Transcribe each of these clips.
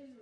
Hi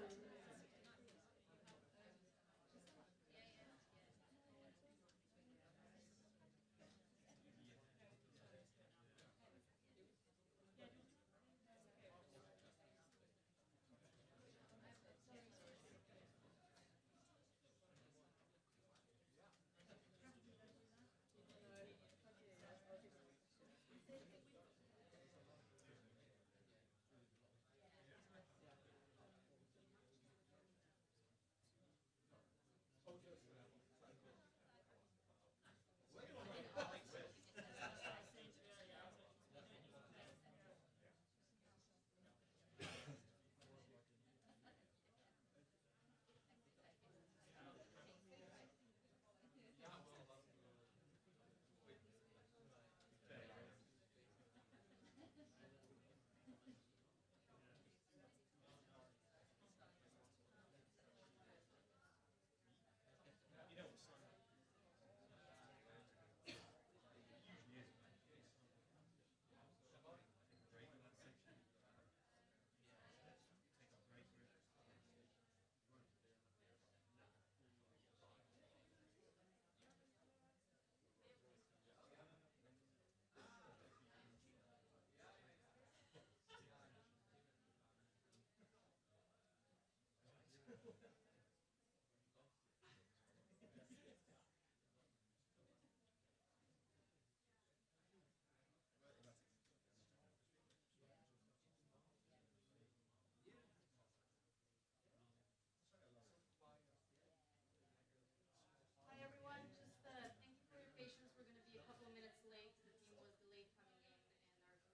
everyone, just thank you for your patience. We're going to be a couple of minutes late. The team was delayed coming in and are finishing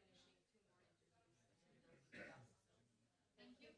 two more interviews. Thank you.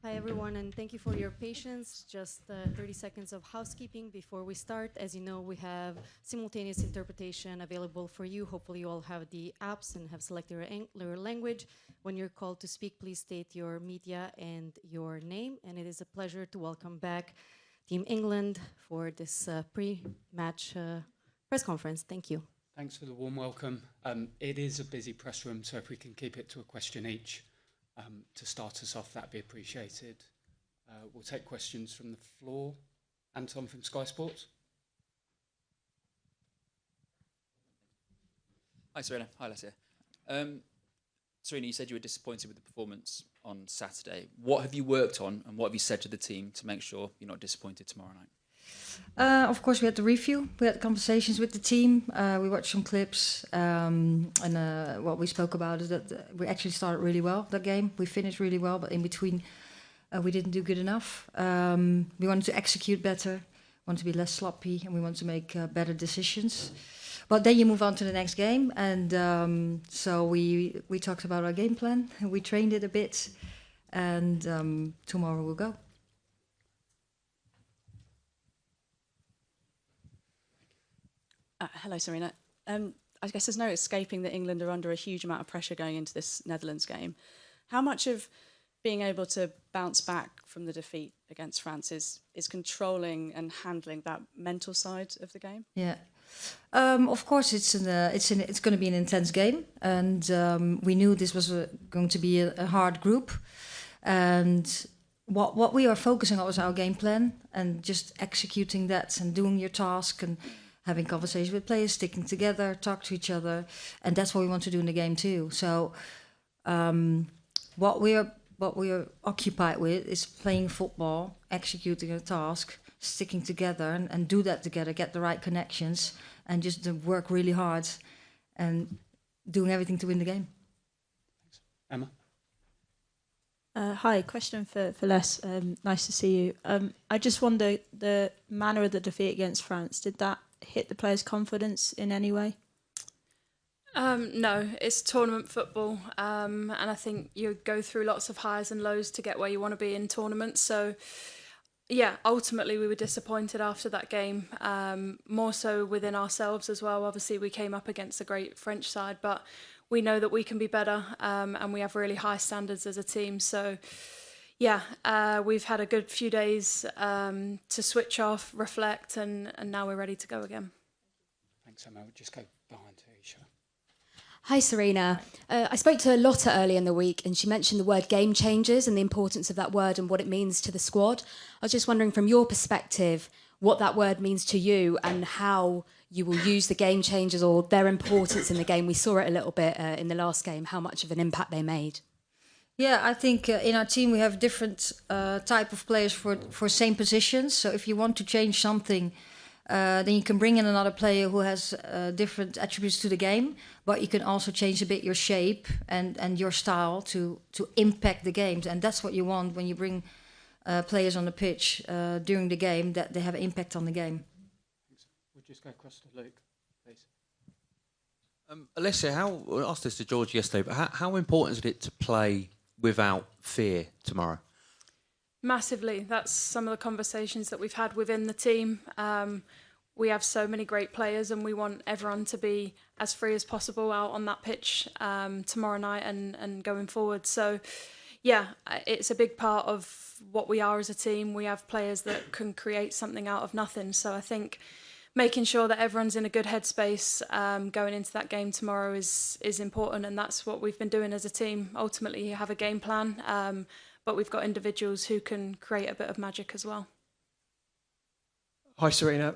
Hi everyone, and thank you for your patience. Just 30 seconds of housekeeping before we start. As you know, we have simultaneous interpretation available for you. Hopefully you all have the apps and have selected your language. When you're called to speak, please state your media and your name. And it is a pleasure to welcome back Team England for this pre-match press conference. Thank you. Thanks for the warm welcome. It is a busy press room, so if we can keep it to a question each to start us off, that'd be appreciated. We'll take questions from the floor. Anton from Sky Sports. Hi, Serena. Hi, Alessia. Serena, you said you were disappointed with the performance on Saturday. What have you worked on and what have you said to the team to make sure you're not disappointed tomorrow night? Of course, we had the review. We had conversations with the team. We watched some clips. And what we spoke about is that we actually started really well, that game. We finished really well, but in between, we didn't do good enough. We wanted to execute better, want to be less sloppy, and we want to make better decisions. But then you move on to the next game. And so we talked about our game plan. We trained it a bit. And tomorrow we'll go. Hello, Serena. I guess there's no escaping that England are under a huge amount of pressure going into this Netherlands game. How much of being able to bounce back from the defeat against France is controlling and handling that mental side of the game? Yeah, of course it's going to be an intense game, and we knew this was going to be a hard group, and what we are focusing on was our game plan and just executing that and doing your task and having conversations with players, sticking together, talk to each other, and that's what we want to do in the game too. So, what we are occupied with is playing football, executing a task, sticking together, and do that together, get the right connections, and just work really hard, and doing everything to win the game. Thanks. Emma. Hi, question for Les. Nice to see you. I just wonder, the manner of the defeat against France, did that hit the players' confidence in any way? No, it's tournament football, and I think you go through lots of highs and lows to get where you want to be in tournaments. So, yeah, ultimately we were disappointed after that game, more so within ourselves as well. Obviously, we came up against a great French side, but we know that we can be better, and we have really high standards as a team. So, yeah, we've had a good few days to switch off, reflect, and now we're ready to go again. Thanks, Emma. We'll just go behind Aisha. Hi, Serena. I spoke to Lotta earlier in the week and she mentioned the word game changers and the importance of that word and what it means to the squad. I was just wondering from your perspective what that word means to you and how you will use the game changers or their importance in the game. We saw it a little bit in the last game, how much of an impact they made. Yeah, I think in our team we have different type of players for same positions. So if you want to change something, then you can bring in another player who has different attributes to the game, but you can also change a bit your shape and your style to impact the games. And that's what you want when you bring players on the pitch during the game, that they have an impact on the game. We'll just go across to Luke, please. Alessia, I asked this to George yesterday, but how important is it to play without fear tomorrow? Massively. That's some of the conversations that we've had within the team. We have so many great players and we want everyone to be as free as possible out on that pitch tomorrow night and going forward. So, yeah, it's a big part of what we are as a team. We have players that can create something out of nothing. So I think making sure that everyone's in a good headspace going into that game tomorrow is important, and that's what we've been doing as a team. Ultimately, you have a game plan, but we've got individuals who can create a bit of magic as well. Hi, Serena.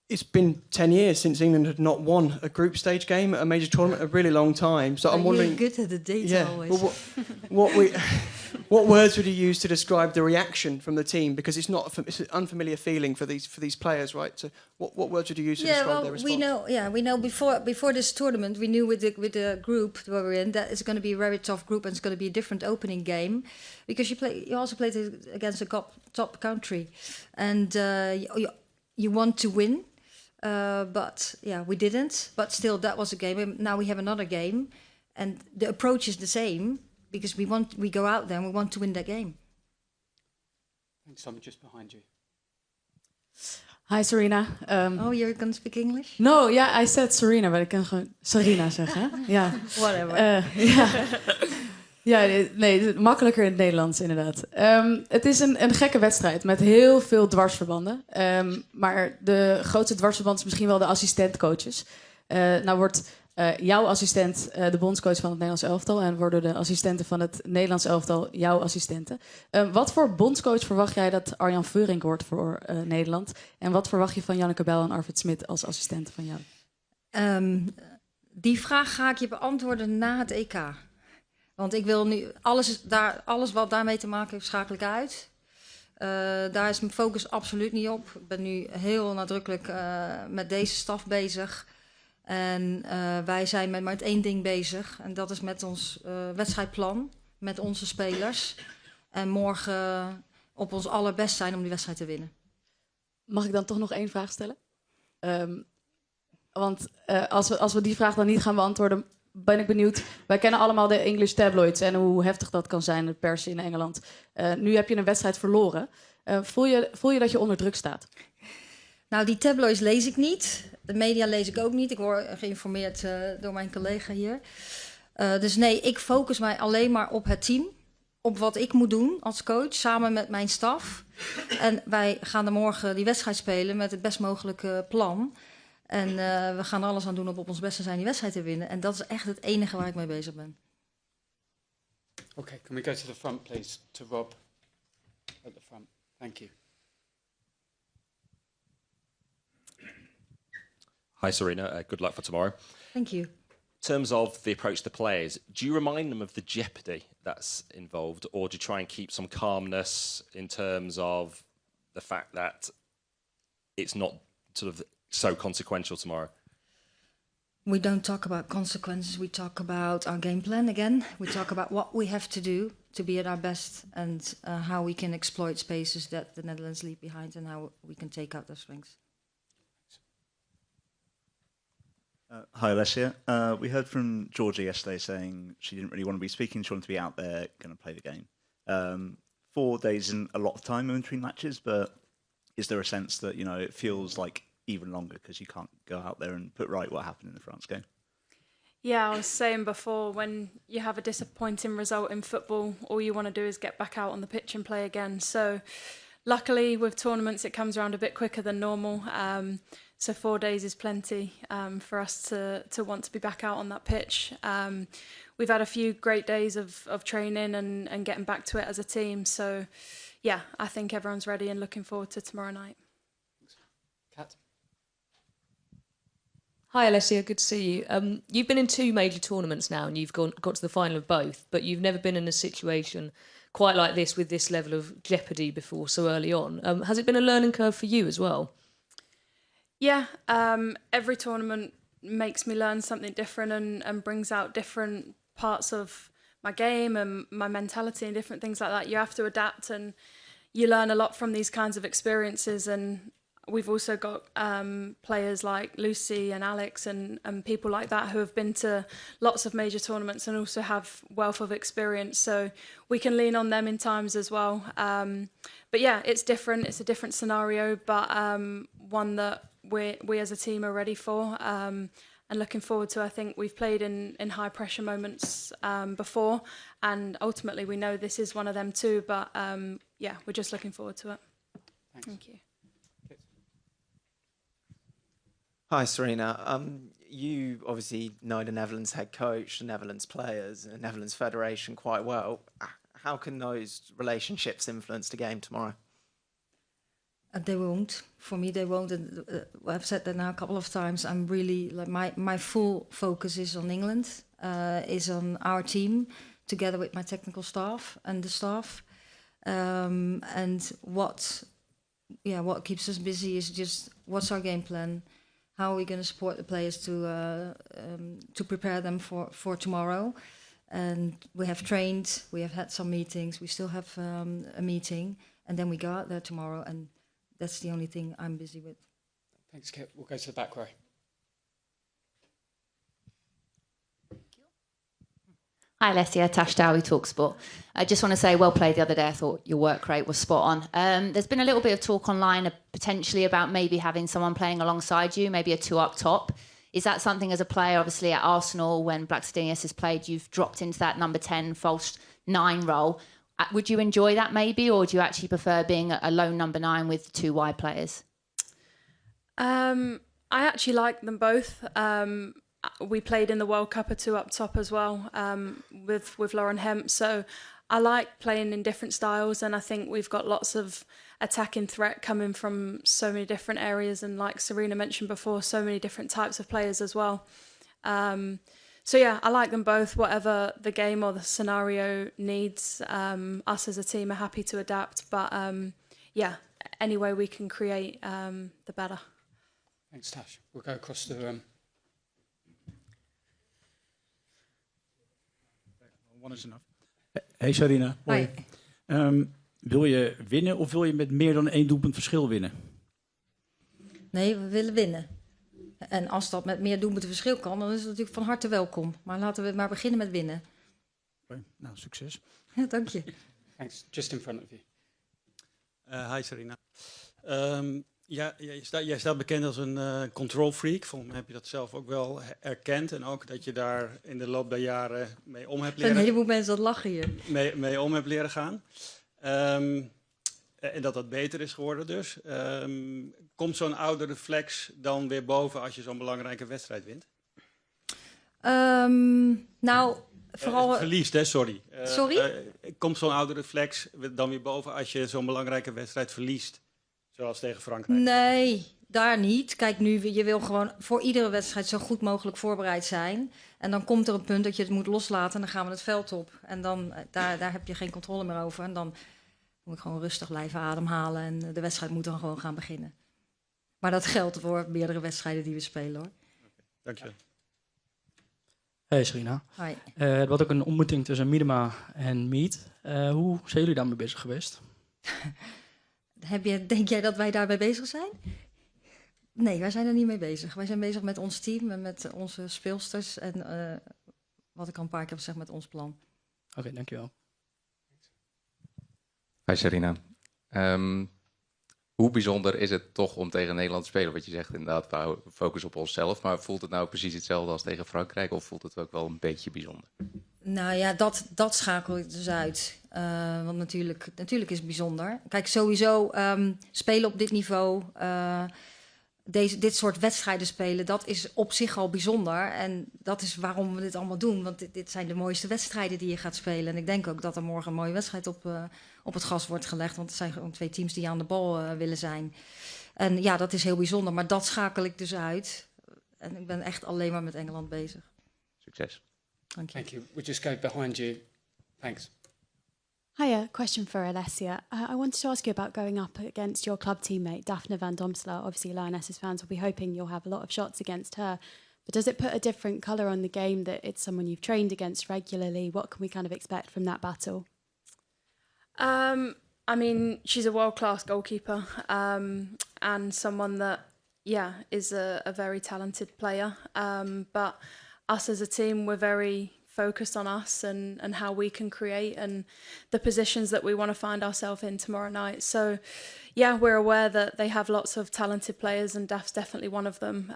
It's been 10 years since England had not won a group stage game at a major tournament, a really long time. So I'm wondering... You're good at the data always. Well, what words would you use to describe the reaction from the team? Because it's an unfamiliar feeling for these players, right? So what words would you use to describe their response? We know before this tournament, we knew with the group that we're in that it's going to be a very tough group and it's going to be a different opening game, because you also played against a top country, and you want to win. But yeah, we didn't. But still, that was a game. Now we have another game, and the approach is the same, because we go out there and we want to win that game. Thanks, Tom. Just behind you. Hi, Serena. Oh, you're going to speak English? No, yeah, I said Serena, but ik kan gewoon Serena zeggen. Ja. Whatever. Ja, nee, makkelijker in het Nederlands inderdaad. Het is een gekke wedstrijd met heel veel dwarsverbanden. Maar de grootste dwarsverband is misschien wel de assistentcoaches. Nou wordt jouw assistent de bondscoach van het Nederlands elftal... en worden de assistenten van het Nederlands elftal jouw assistenten. Wat voor bondscoach verwacht jij dat Arjan Veurink wordt voor Nederland? En wat verwacht je van Janneke Bel en Arvid Smit als assistenten van jou? Die vraag ga ik je beantwoorden na het EK. Want ik wil nu alles wat daarmee te maken heeft, schakel ik uit. Daar is mijn focus absoluut niet op. Ik ben nu heel nadrukkelijk met deze staf bezig. En wij zijn met één ding bezig. En dat is met ons wedstrijdplan, met onze spelers. En morgen op ons allerbest zijn om die wedstrijd te winnen. Mag ik dan toch nog één vraag stellen? Want als we die vraag dan niet gaan beantwoorden, ben ik benieuwd. Wij kennen allemaal de English tabloids en hoe heftig dat kan zijn, de pers in Engeland. Nu heb je een wedstrijd verloren. Voel je dat je onder druk staat? Nou, die tabloids lees ik niet. De media lees ik ook niet. Ik word geïnformeerd door mijn collega hier. Dus nee, ik focus mij alleen maar op het team. Op wat ik moet doen als coach, samen met mijn staf. En wij gaan er morgen die wedstrijd spelen met het best mogelijke plan. En we gaan er alles aan doen op ons best te zijn die wedstrijd te winnen. En dat is echt het enige waar ik mee bezig ben. Okay, can we go to the front, please? To Rob at the front. Thank you. Hi, Serena. Good luck for tomorrow. Thank you. In terms of the approach to players, do you remind them of the jeopardy that's involved, or do you try and keep some calmness in terms of the fact that it's not sort of so consequential tomorrow? We don't talk about consequences. We talk about our game plan again. We talk about what we have to do to be at our best and how we can exploit spaces that the Netherlands leave behind and how we can take out their strengths. Hi, Alessia. We heard from Georgia yesterday saying she didn't really want to be speaking. She wanted to be out there, going to play the game. 4 days isn't a lot of time in between matches, but is there a sense that, you know, it feels like even longer because you can't go out there and put right what happened in the France game? Yeah, I was saying before, when you have a disappointing result in football, all you want to do is get back out on the pitch and play again. So luckily with tournaments, it comes around a bit quicker than normal. So 4 days is plenty for us to want to be back out on that pitch. We've had a few great days of training and getting back to it as a team. So yeah, I think everyone's ready and looking forward to tomorrow night. Kat? Hi, Alessia. Good to see you. You've been in 2 major tournaments now and you've got to the final of both, but you've never been in a situation quite like this with this level of jeopardy before so early on. Has it been a learning curve for you as well? Yeah, every tournament makes me learn something different and brings out different parts of my game and my mentality and different things like that. You have to adapt and you learn a lot from these kinds of experiences. And we've also got players like Lucy and Alex and people like that who have been to lots of major tournaments and also have wealth of experience. So we can lean on them in times as well. But yeah, it's different. It's a different scenario, but one that we as a team are ready for and looking forward to. I think we've played in high pressure moments before, and ultimately we know this is one of them too, but yeah, we're just looking forward to it. Thanks. Thank you. Hi, Serena. You obviously know the Netherlands head coach, the Netherlands players, and the Netherlands Federation quite well. How can those relationships influence the game tomorrow? They won't. For me, they won't. I've said that now a couple of times. I'm really like my full focus is on England, is on our team, together with my technical staff and the staff. And what keeps us busy is just what's our game plan, how are we going to support the players to prepare them for tomorrow. And we have trained, we have had some meetings, we still have a meeting, and then we go out there tomorrow, and that's the only thing I'm busy with. Thanks, Kit. We'll go to the back row. Hi, Alessia. Tash Dowie, TalkSport. I just want to say, well played the other day. I thought your work rate was spot on. There's been a little bit of talk online potentially about maybe having someone playing alongside you, maybe a 2 up top. Is that something as a player, obviously at Arsenal, when Blackstenius has played, you've dropped into that number 10, false 9 role. Would you enjoy that maybe, or do you actually prefer being a lone number 9 with 2 wide players? I actually like them both. We played in the World Cup a 2 up top as well with Lauren Hemp. So I like playing in different styles, and I think we've got lots of attacking threat coming from so many different areas, and like Serena mentioned before, so many different types of players as well. So yeah, I like them both. Whatever the game or the scenario needs, us as a team are happy to adapt. But yeah, any way we can create, the better. Thanks, Tash. We'll go across the room. One is enough. Hey Sarina. Hoi. Wil je winnen of wil je met meer dan 1 doelpunt verschil winnen? Nee, we willen winnen. En als dat met meer doelpunten verschil kan, dan is het natuurlijk van harte welkom. Maar laten we maar beginnen met winnen. Okay. Nou, succes. Ja, dank je. Thanks. Just in front of you. Hi Sarina. Jij staat bekend als een control freak. Volgens mij heb je dat zelf ook wel erkend. En ook dat je daar in de loop der jaren mee om hebt leren... Een heleboel mensen dat lachen hier. Mee om hebt leren gaan. En dat beter is geworden dus. Komt zo'n oude reflex dan weer boven als je zo'n belangrijke wedstrijd wint? Nou, vooral... verliest, hè? Sorry. Sorry? Komt zo'n oude reflex dan weer boven als je zo'n belangrijke wedstrijd verliest? Zoals tegen Frankrijk? Nee, daar niet. Kijk, nu, je wil gewoon voor iedere wedstrijd zo goed mogelijk voorbereid zijn. En dan komt er een punt dat je het moet loslaten en dan gaan we het veld op. En dan, daar heb je geen controle meer over. En dan moet ik gewoon rustig blijven ademhalen en de wedstrijd moet dan gewoon gaan beginnen. Maar dat geldt voor meerdere wedstrijden die we spelen, hoor. Dank je. Hey Serena. Hi. Er was ook een ontmoeting tussen Miedema en Mead. Hoe zijn jullie daarmee bezig geweest? Denk jij dat wij daarbij bezig zijn? Nee, wij zijn er niet mee bezig. Wij zijn bezig met ons team en met onze speelsters. En wat ik al een paar keer heb gezegd met ons plan. Oké, dankjewel. Hi Serena. Hoe bijzonder is het toch om tegen Nederland te spelen? Wat je zegt inderdaad, we focussen op onszelf. Maar voelt het nou precies hetzelfde als tegen Frankrijk? Of voelt het ook wel een beetje bijzonder? Nou ja, dat schakel ik dus uit. Want natuurlijk is het bijzonder. Kijk, sowieso spelen op dit niveau, dit soort wedstrijden spelen, dat is op zich al bijzonder. En dat is waarom we dit allemaal doen. Want dit zijn de mooiste wedstrijden die je gaat spelen. En ik denk ook dat er morgen een mooie wedstrijd op het gas wordt gelegd. Want het zijn gewoon 2 teams die aan de bal willen zijn. En ja, dat is heel bijzonder. Maar dat schakel ik dus uit. En ik ben echt alleen maar met Engeland bezig. Succes. Thank you. Thank you. We'll just go behind you. Thanks. Hiya, question for Alessia. I wanted to ask you about going up against your club teammate, Daphne van Domselaar. Obviously, Lionesses fans will be hoping you'll have a lot of shots against her. But does it put a different colour on the game that it's someone you've trained against regularly? What can we kind of expect from that battle? I mean, she's a world-class goalkeeper and someone that, is a very talented player. But us as a team, we're very focused on us and how we can create and the positions that we want to find ourselves in tomorrow night. So, yeah, we're aware that they have lots of talented players and Daph's definitely one of them.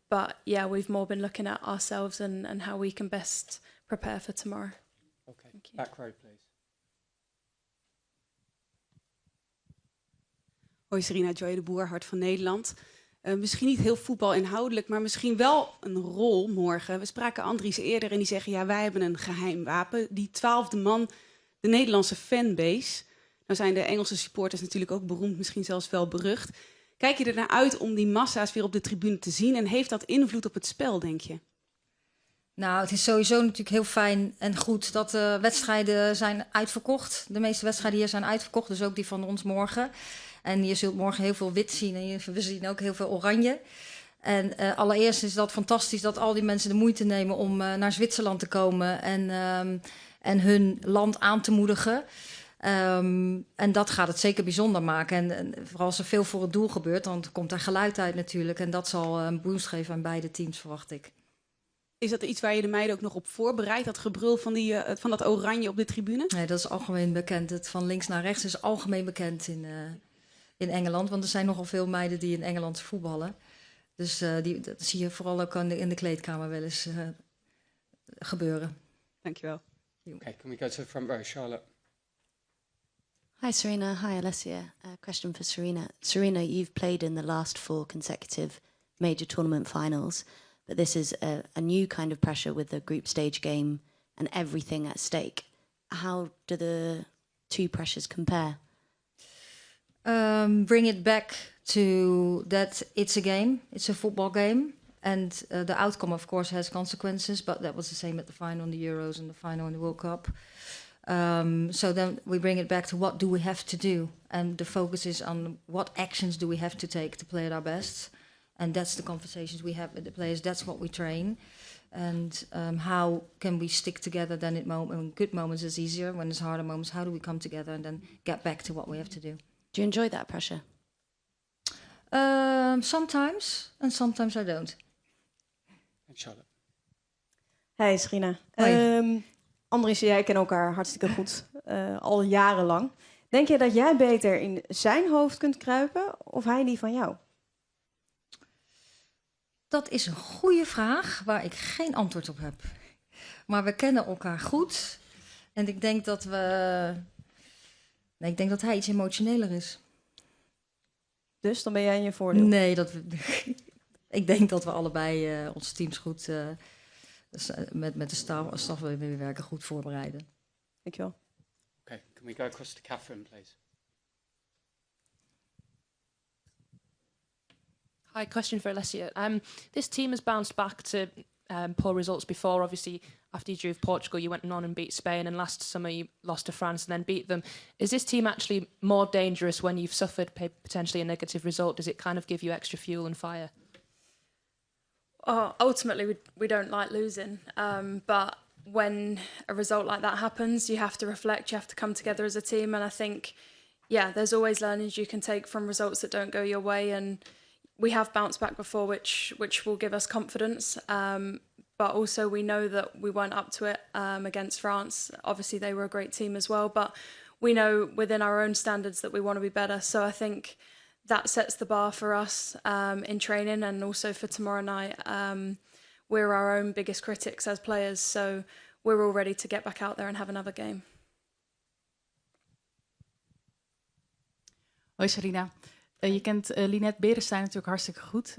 But, yeah, we've more been looking at ourselves and how we can best prepare for tomorrow. Okay, back row, please. Hoi Serena, Joy de Boer, Hart van Nederland. Misschien niet heel voetbalinhoudelijk, maar misschien wel een rol morgen. We spraken Andries eerder en die zeggen, ja, wij hebben een geheim wapen. Die 12e man, de Nederlandse fanbase. Nou zijn de Engelse supporters natuurlijk ook beroemd, misschien zelfs wel berucht. Kijk je er naar uit om die massa's weer op de tribune te zien? En heeft dat invloed op het spel, denk je? Nou, het is sowieso natuurlijk heel fijn en goed dat de wedstrijden zijn uitverkocht. De meeste wedstrijden hier zijn uitverkocht, dus ook die van ons morgen. En je zult morgen heel veel wit zien en we zien ook heel veel oranje. En allereerst is dat fantastisch dat al die mensen de moeite nemen om naar Zwitserland te komen en hun land aan te moedigen. En dat gaat het zeker bijzonder maken. En vooral als er veel voor het doel gebeurt, dan komt er geluid uit natuurlijk. En dat zal een boost geven aan beide teams, verwacht ik. Is dat iets waar je de meiden ook nog op voorbereidt? Dat gebrul van dat oranje op de tribune? Nee, dat is algemeen bekend. Het van links naar rechts is algemeen bekend in Engeland. Want er zijn nogal veel meiden die in Engeland voetballen. Dus dat zie je vooral ook in de kleedkamer wel eens gebeuren. Dankjewel. Okay, can we go to the front row, Charlotte? Hi, Serena. Hi, Alessia. Question for Serena. Serena, you've played in the last 4 consecutive major tournament finals, but this is a new kind of pressure with the group stage game and everything at stake. How do the 2 pressures compare? Bring it back to that it's a game, it's a football game. And the outcome, of course, has consequences, but that was the same at the final in the Euros and the final in the World Cup. So then we bring it back to what do we have to do? And the focus is on what actions do we have to take to play at our best? And that's the conversations we have with the players. That's what we train. And how can we stick together then in good moments is easier. When there's harder moments, how do we come together and then get back to what we have to do? Do you enjoy that pressure? Sometimes, and sometimes I don't. And Charlotte. Hey Serena. Andries en jij kennen elkaar hartstikke goed, al jarenlang. Denk je dat jij beter in zijn hoofd kunt kruipen of hij die van jou? Dat is een goede vraag waar ik geen antwoord op heb. Maar we kennen elkaar goed. En ik denk dat ik denk dat hij iets emotioneler is. Dus dan ben jij in je voordeel? Nee, ik denk dat we allebei onze teams goed met de staf waarin we werken goed voorbereiden. Dankjewel. Okay, can we go across to Catherine, please? Hi, question for Alessia. This team has bounced back to poor results before. Obviously, after you drew with Portugal, you went on and beat Spain, and last summer you lost to France and then beat them. Is this team actually more dangerous when you've suffered potentially a negative result? Does it kind of give you extra fuel and fire? Ultimately, we don't like losing, but when a result like that happens, you have to reflect, you have to come together as a team, and I think, there's always learnings you can take from results that don't go your way, and we have bounced back before, which will give us confidence, but also we know that we weren't up to it against France. Obviously, they were a great team as well, but we know within our own standards that we want to be better, so I think that sets the bar for us in training and also for tomorrow night. We're our own biggest critics as players, so we're all ready to get back out there and have another game. Hoi Sarina. Je kent Linette Berenstein natuurlijk hartstikke goed.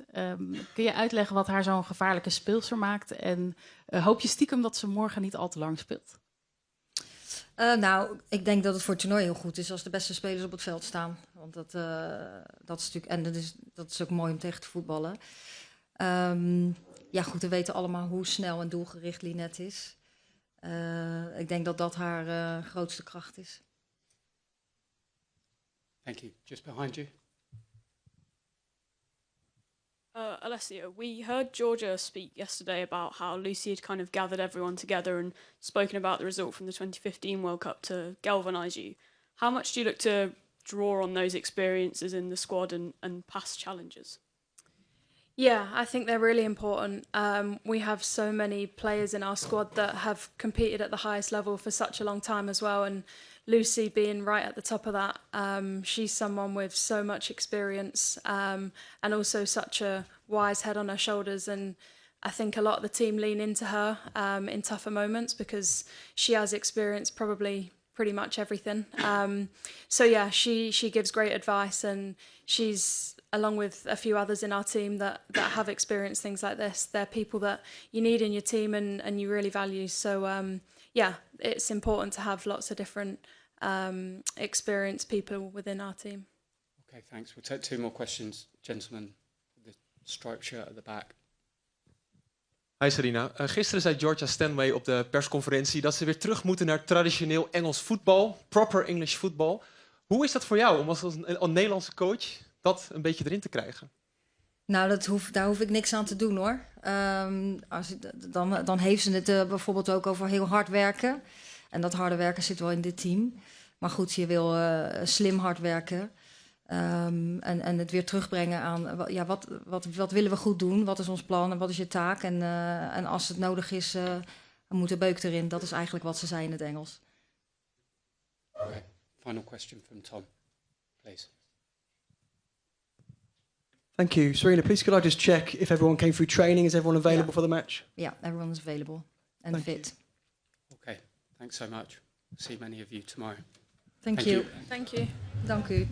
Kun je uitleggen wat haar zo'n gevaarlijke speelster maakt? En hoop je stiekem dat ze morgen niet al te lang speelt? Nou, ik denk dat het voor het toernooi heel goed is als de beste spelers op het veld staan. Want dat is natuurlijk, en dat is ook mooi om tegen te voetballen. Ja, goed, we weten allemaal hoe snel en doelgericht Linette is. Ik denk dat dat haar grootste kracht is. Thank you. Just behind you. Alessia, we heard Georgia speak yesterday about how Lucy had kind of gathered everyone together and spoken about the result from the 2015 World Cup to galvanise you. How much do you look to draw on those experiences in the squad and past challenges? Yeah, I think they're really important. We have so many players in our squad that have competed at the highest level for such a long time as well, and Lucy being right at the top of that. She's someone with so much experience and also such a wise head on her shoulders, and I think a lot of the team lean into her in tougher moments because she has experienced probably pretty much everything. So yeah, she gives great advice, and she's, along with a few others in our team that have experienced things like this, they're people that you need in your team and you really value. So yeah, it's important to have lots of different experienced people within our team. Okay, thanks. We'll take 2 more questions. Gentleman with the striped shirt at the back. Hi Serena. Gisteren zei Georgia Stanway op de persconferentie dat ze weer terug moeten naar traditioneel Engels voetbal, proper English football. Hoe is dat voor jou om als een Nederlandse coach dat een beetje erin te krijgen? Nou, daar hoef ik niks aan te doen hoor. Dan heeft ze het bijvoorbeeld ook over heel hard werken. En dat harde werken zit wel in dit team. Maar goed, je wil slim hard werken. En het weer terugbrengen aan wat willen we goed doen? Wat is ons plan en wat is je taak? En als het nodig is, moet de beuk erin. Dat is eigenlijk wat ze zei in het Engels. Okay. Final question from Tom, please. Thank you. Serena, please could I just check if everyone came through training? Is everyone available for the match? Yeah, everyone is available and fit. Okay, thanks so much. See many of you tomorrow. Thank you. Thank you. Dank u.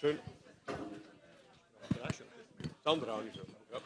Schön. Sandra auch nicht so. Ja.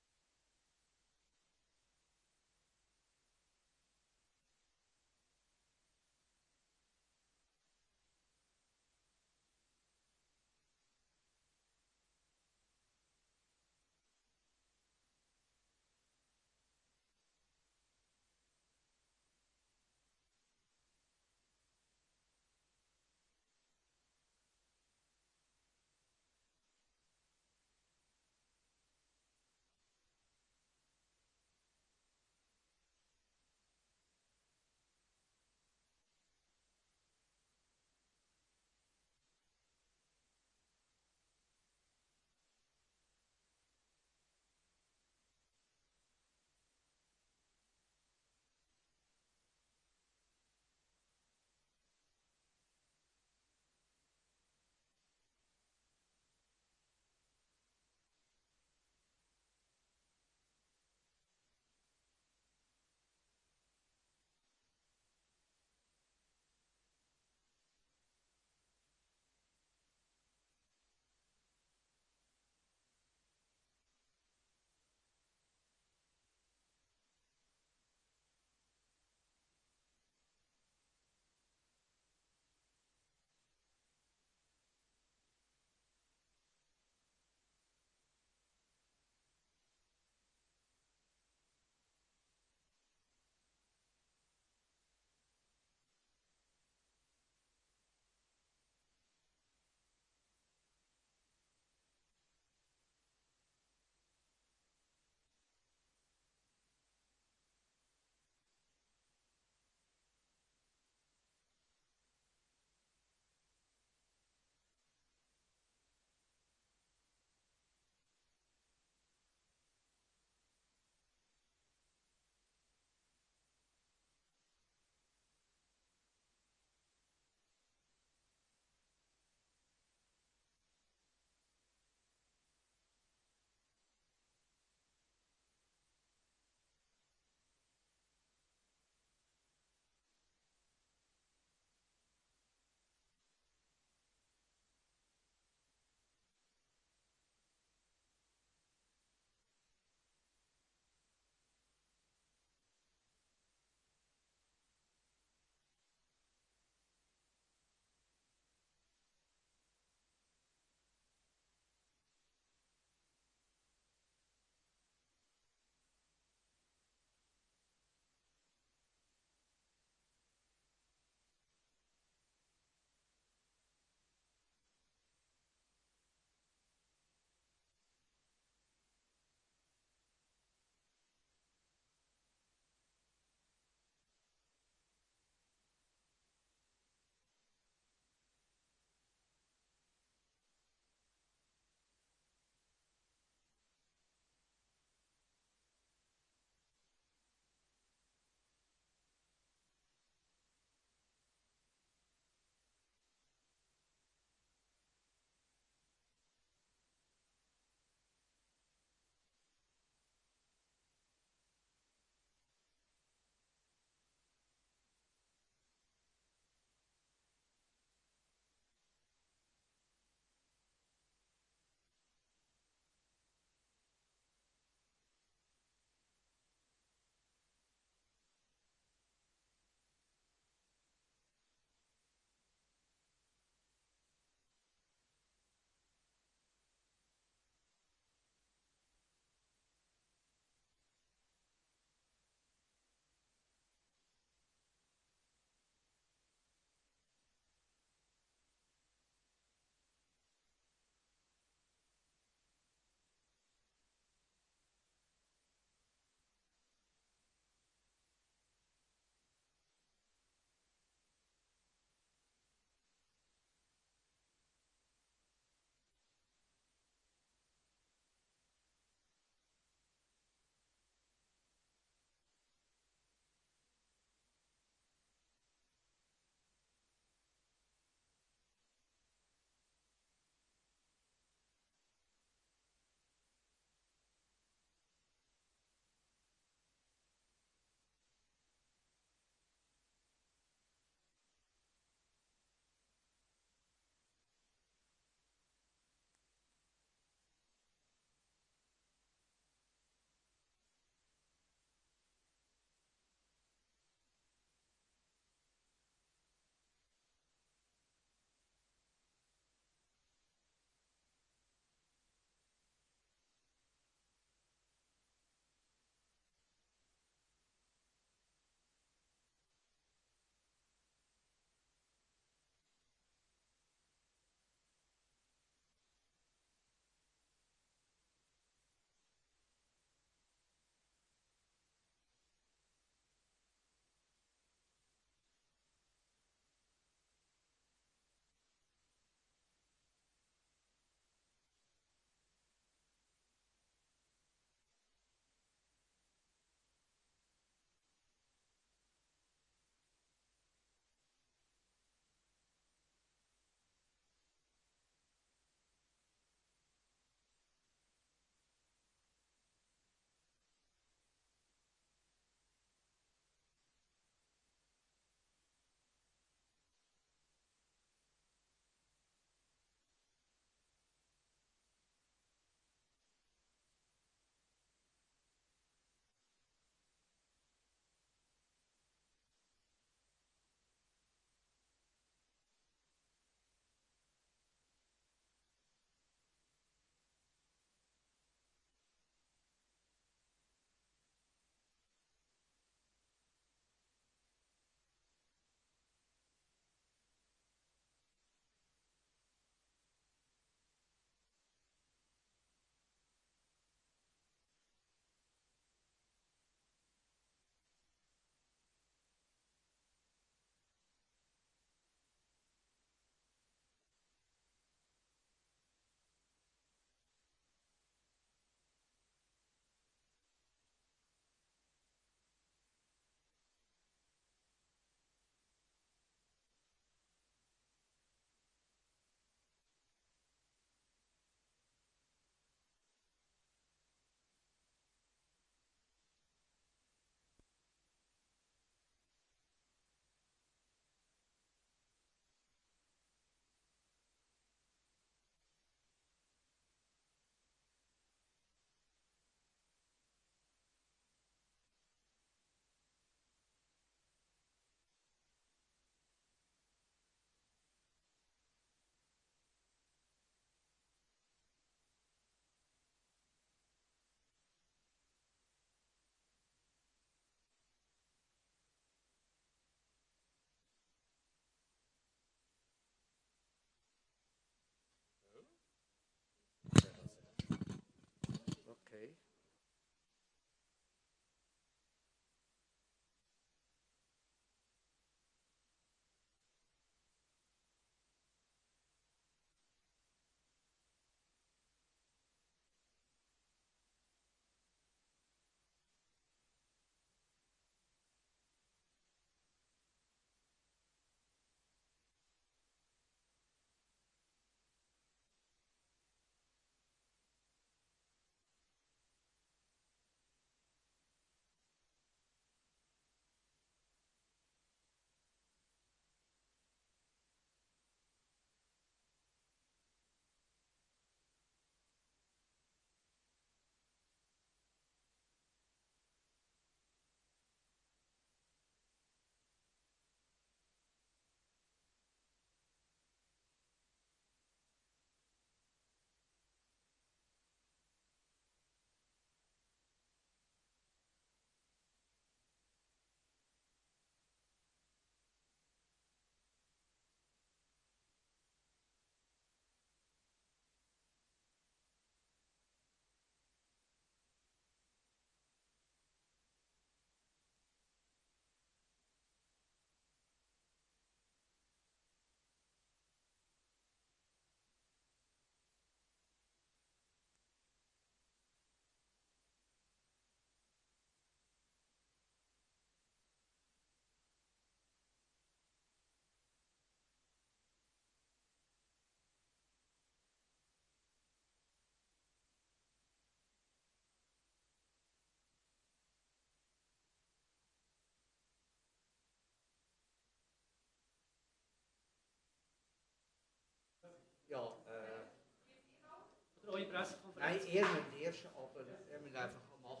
neue Pressekonferenz. Nein, ihr müsst erst, aber ihr müsst einfach um 18:30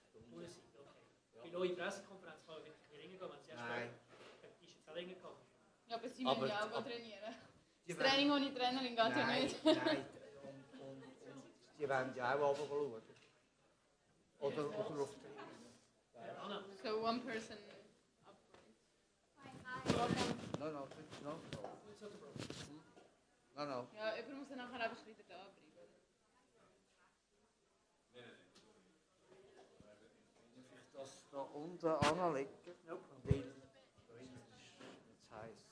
Stunden. Okay. Die neue Pressekonferenz kann wirklich nicht reingehen, wenn sie erst ist jetzt auch reingegangen. Ja, aber sie müssen ja auch trainieren. Das Training ohne Trainerin geht ja nicht. Nein, und die wollen ja auch runter schauen. Oder auf die So one person upright. No. No. Ja, jemand muss dann nachher einfach wieder da bleiben. Muss ich das da unten anlegen? Weil es heisst.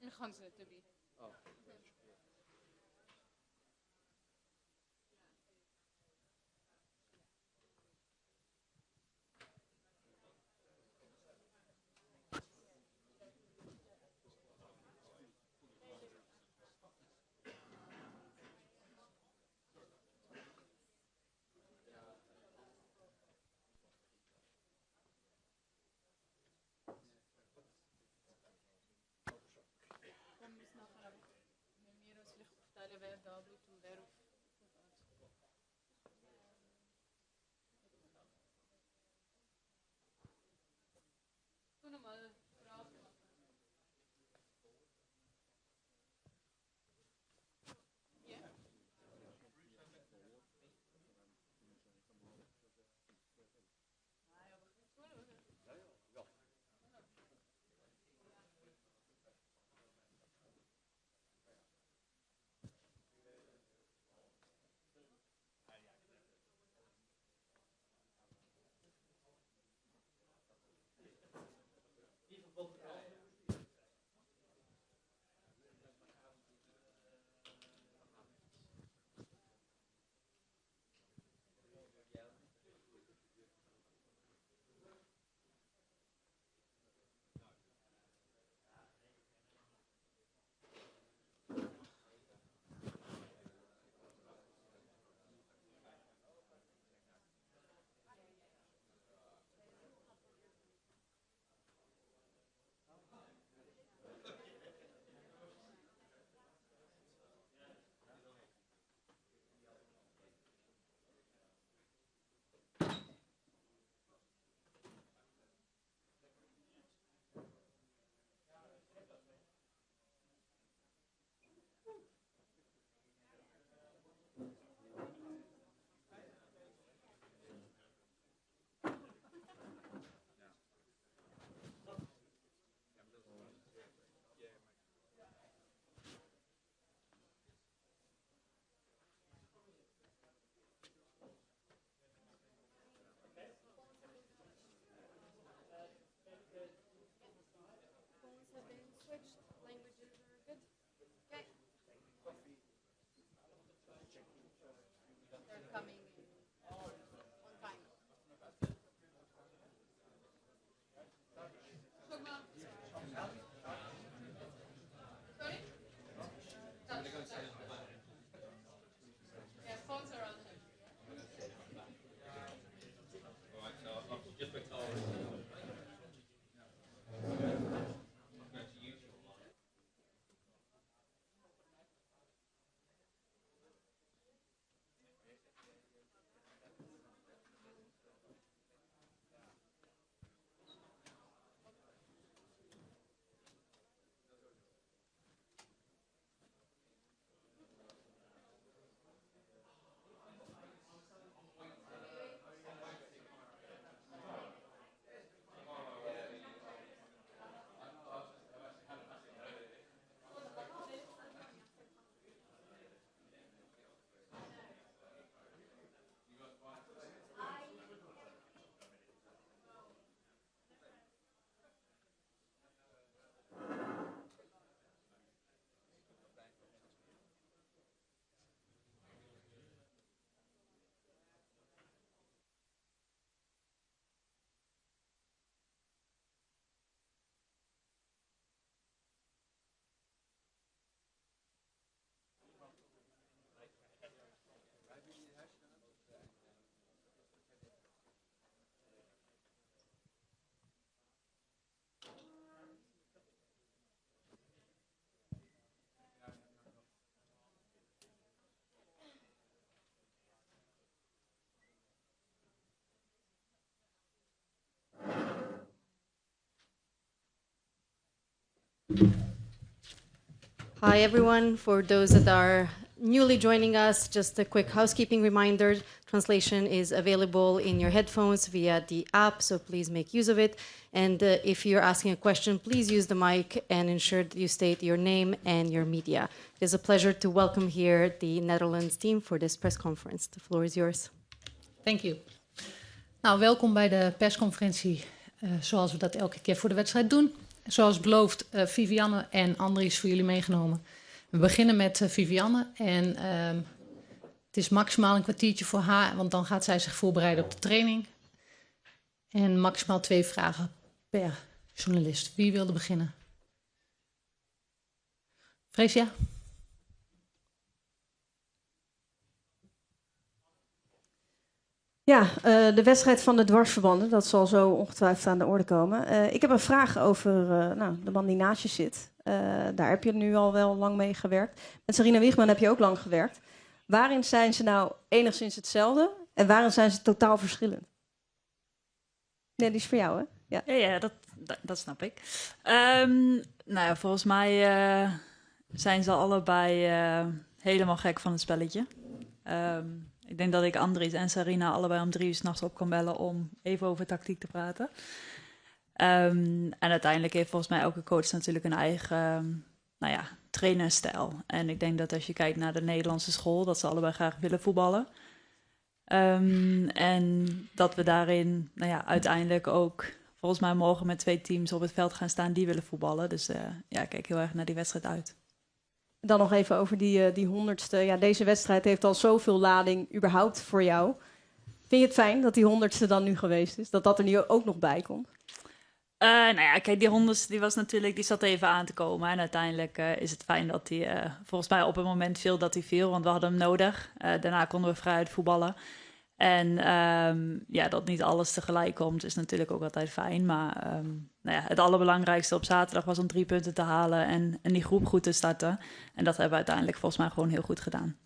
Ich kann es nicht dabei. Oh. Dann müssen nachher einfach, wenn wir uns vielleicht aufteilen, wer da bleibt und wer auf Tu nochmal Fragen machen. Ja? Nein, aber tu noch. Ja. Hi everyone. For those that are newly joining us, just a quick housekeeping reminder. Translation is available in your headphones via the app, so please make use of it. And if you're asking a question, please use the mic and ensure that you state your name and your media. It is a pleasure to welcome here the Netherlands team for this press conference. The floor is yours. Thank you. Nou, welkom bij de persconferentie zoals we dat elke keer voor de wedstrijd doen. Zoals beloofd, Vivianne en Andries voor jullie meegenomen. We beginnen met Vivianne en het is maximaal een kwartiertje voor haar, want dan gaat zij zich voorbereiden op de training. En maximaal 2 vragen per journalist. Wie wilde beginnen? Freesia? Ja, de wedstrijd van de dwarsverbanden, dat zal zo ongetwijfeld aan de orde komen. Ik heb een vraag over de man die naast je zit. Daar heb je nu al wel lang mee gewerkt. Met Sarina Wiegman heb je ook lang gewerkt. Waarin zijn ze nou enigszins hetzelfde en waarin zijn ze totaal verschillend? Nee, die is voor jou, hè? Ja, dat snap ik. Nou ja, volgens mij zijn ze allebei helemaal gek van het spelletje. Ik denk dat ik Andries en Sarina allebei om 3 uur 's nachts op kan bellen om even over tactiek te praten. En uiteindelijk heeft volgens mij elke coach natuurlijk een eigen trainerstijl. En ik denk dat als je kijkt naar de Nederlandse school, dat ze allebei graag willen voetballen. En dat we daarin uiteindelijk ook volgens mij morgen met 2 teams op het veld gaan staan die willen voetballen. Dus ik kijk heel erg naar die wedstrijd uit. Dan nog even over die 100ste. Ja, deze wedstrijd heeft al zoveel lading überhaupt voor jou. Vind je het fijn dat die 100ste dan nu geweest is? Dat dat er nu ook nog bij komt? Kijk, die 100ste die zat even aan te komen. En uiteindelijk is het fijn dat die volgens mij op het moment viel dat hij viel. Want we hadden hem nodig. Daarna konden we vrij voetballen. En dat niet alles tegelijk komt is natuurlijk ook altijd fijn. Maar het allerbelangrijkste op zaterdag was om 3 punten te halen en die groep goed te starten. En dat hebben we uiteindelijk volgens mij gewoon heel goed gedaan.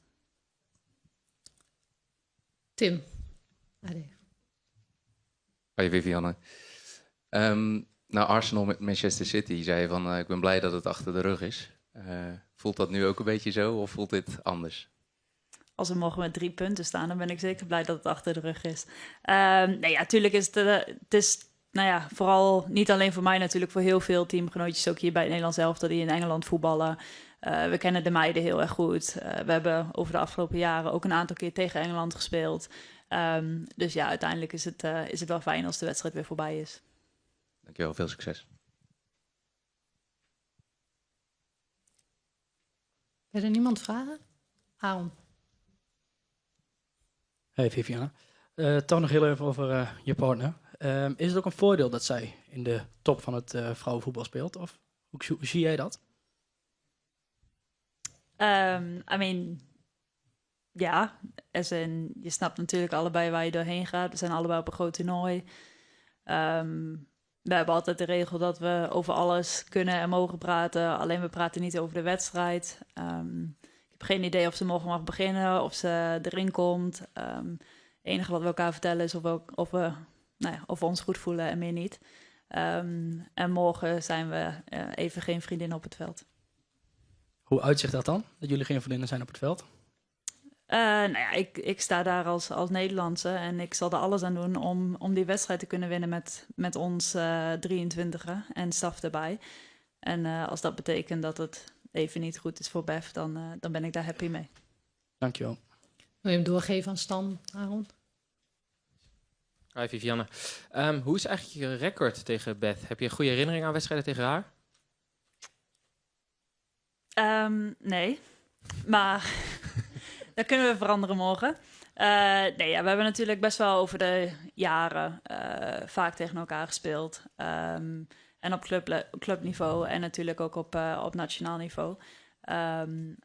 Tim. Hoi Vivianne. Arsenal met Manchester City zei van ik ben blij dat het achter de rug is. Voelt dat nu ook een beetje zo of voelt dit anders? Als we morgen met 3 punten staan, dan ben ik zeker blij dat het achter de rug is. Natuurlijk is het is vooral niet alleen voor mij natuurlijk, voor heel veel teamgenootjes ook hier bij het Nederlands elftal die in Engeland voetballen. We kennen de meiden heel erg goed. We hebben over de afgelopen jaren ook een aantal keer tegen Engeland gespeeld. Dus ja, uiteindelijk is het wel fijn als de wedstrijd weer voorbij is. Dankjewel, veel succes. Wil er niemand vragen? Aaron. Hey Vivianne. Toch nog heel even over je partner. Is het ook een voordeel dat zij in de top van het vrouwenvoetbal speelt? Of hoe zie jij dat? Ja, je snapt natuurlijk allebei waar je doorheen gaat. We zijn allebei op een groot toernooi. We hebben altijd de regel dat we over alles kunnen en mogen praten. Alleen we praten niet over de wedstrijd. Ik heb geen idee of ze morgen mag beginnen, of ze erin komt. Het enige wat we elkaar vertellen is of we ons goed voelen en meer niet. En morgen zijn we even geen vriendinnen op het veld. Hoe uitzicht dat dan, dat jullie geen vriendinnen zijn op het veld? Ik sta daar als Nederlandse en ik zal er alles aan doen om die wedstrijd te kunnen winnen met ons 23e en staf erbij. En als dat betekent dat het even niet goed is voor Bef, dan ben ik daar happy mee. Dankjewel. Wil je hem doorgeven aan Stan, Aaron? Hi Vivianne. Hoe is eigenlijk je record tegen Beth? Heb je een goede herinnering aan wedstrijden tegen haar? Nee, maar dat kunnen we veranderen morgen. We hebben natuurlijk best wel over de jaren vaak tegen elkaar gespeeld. En op clubniveau en natuurlijk ook op nationaal niveau.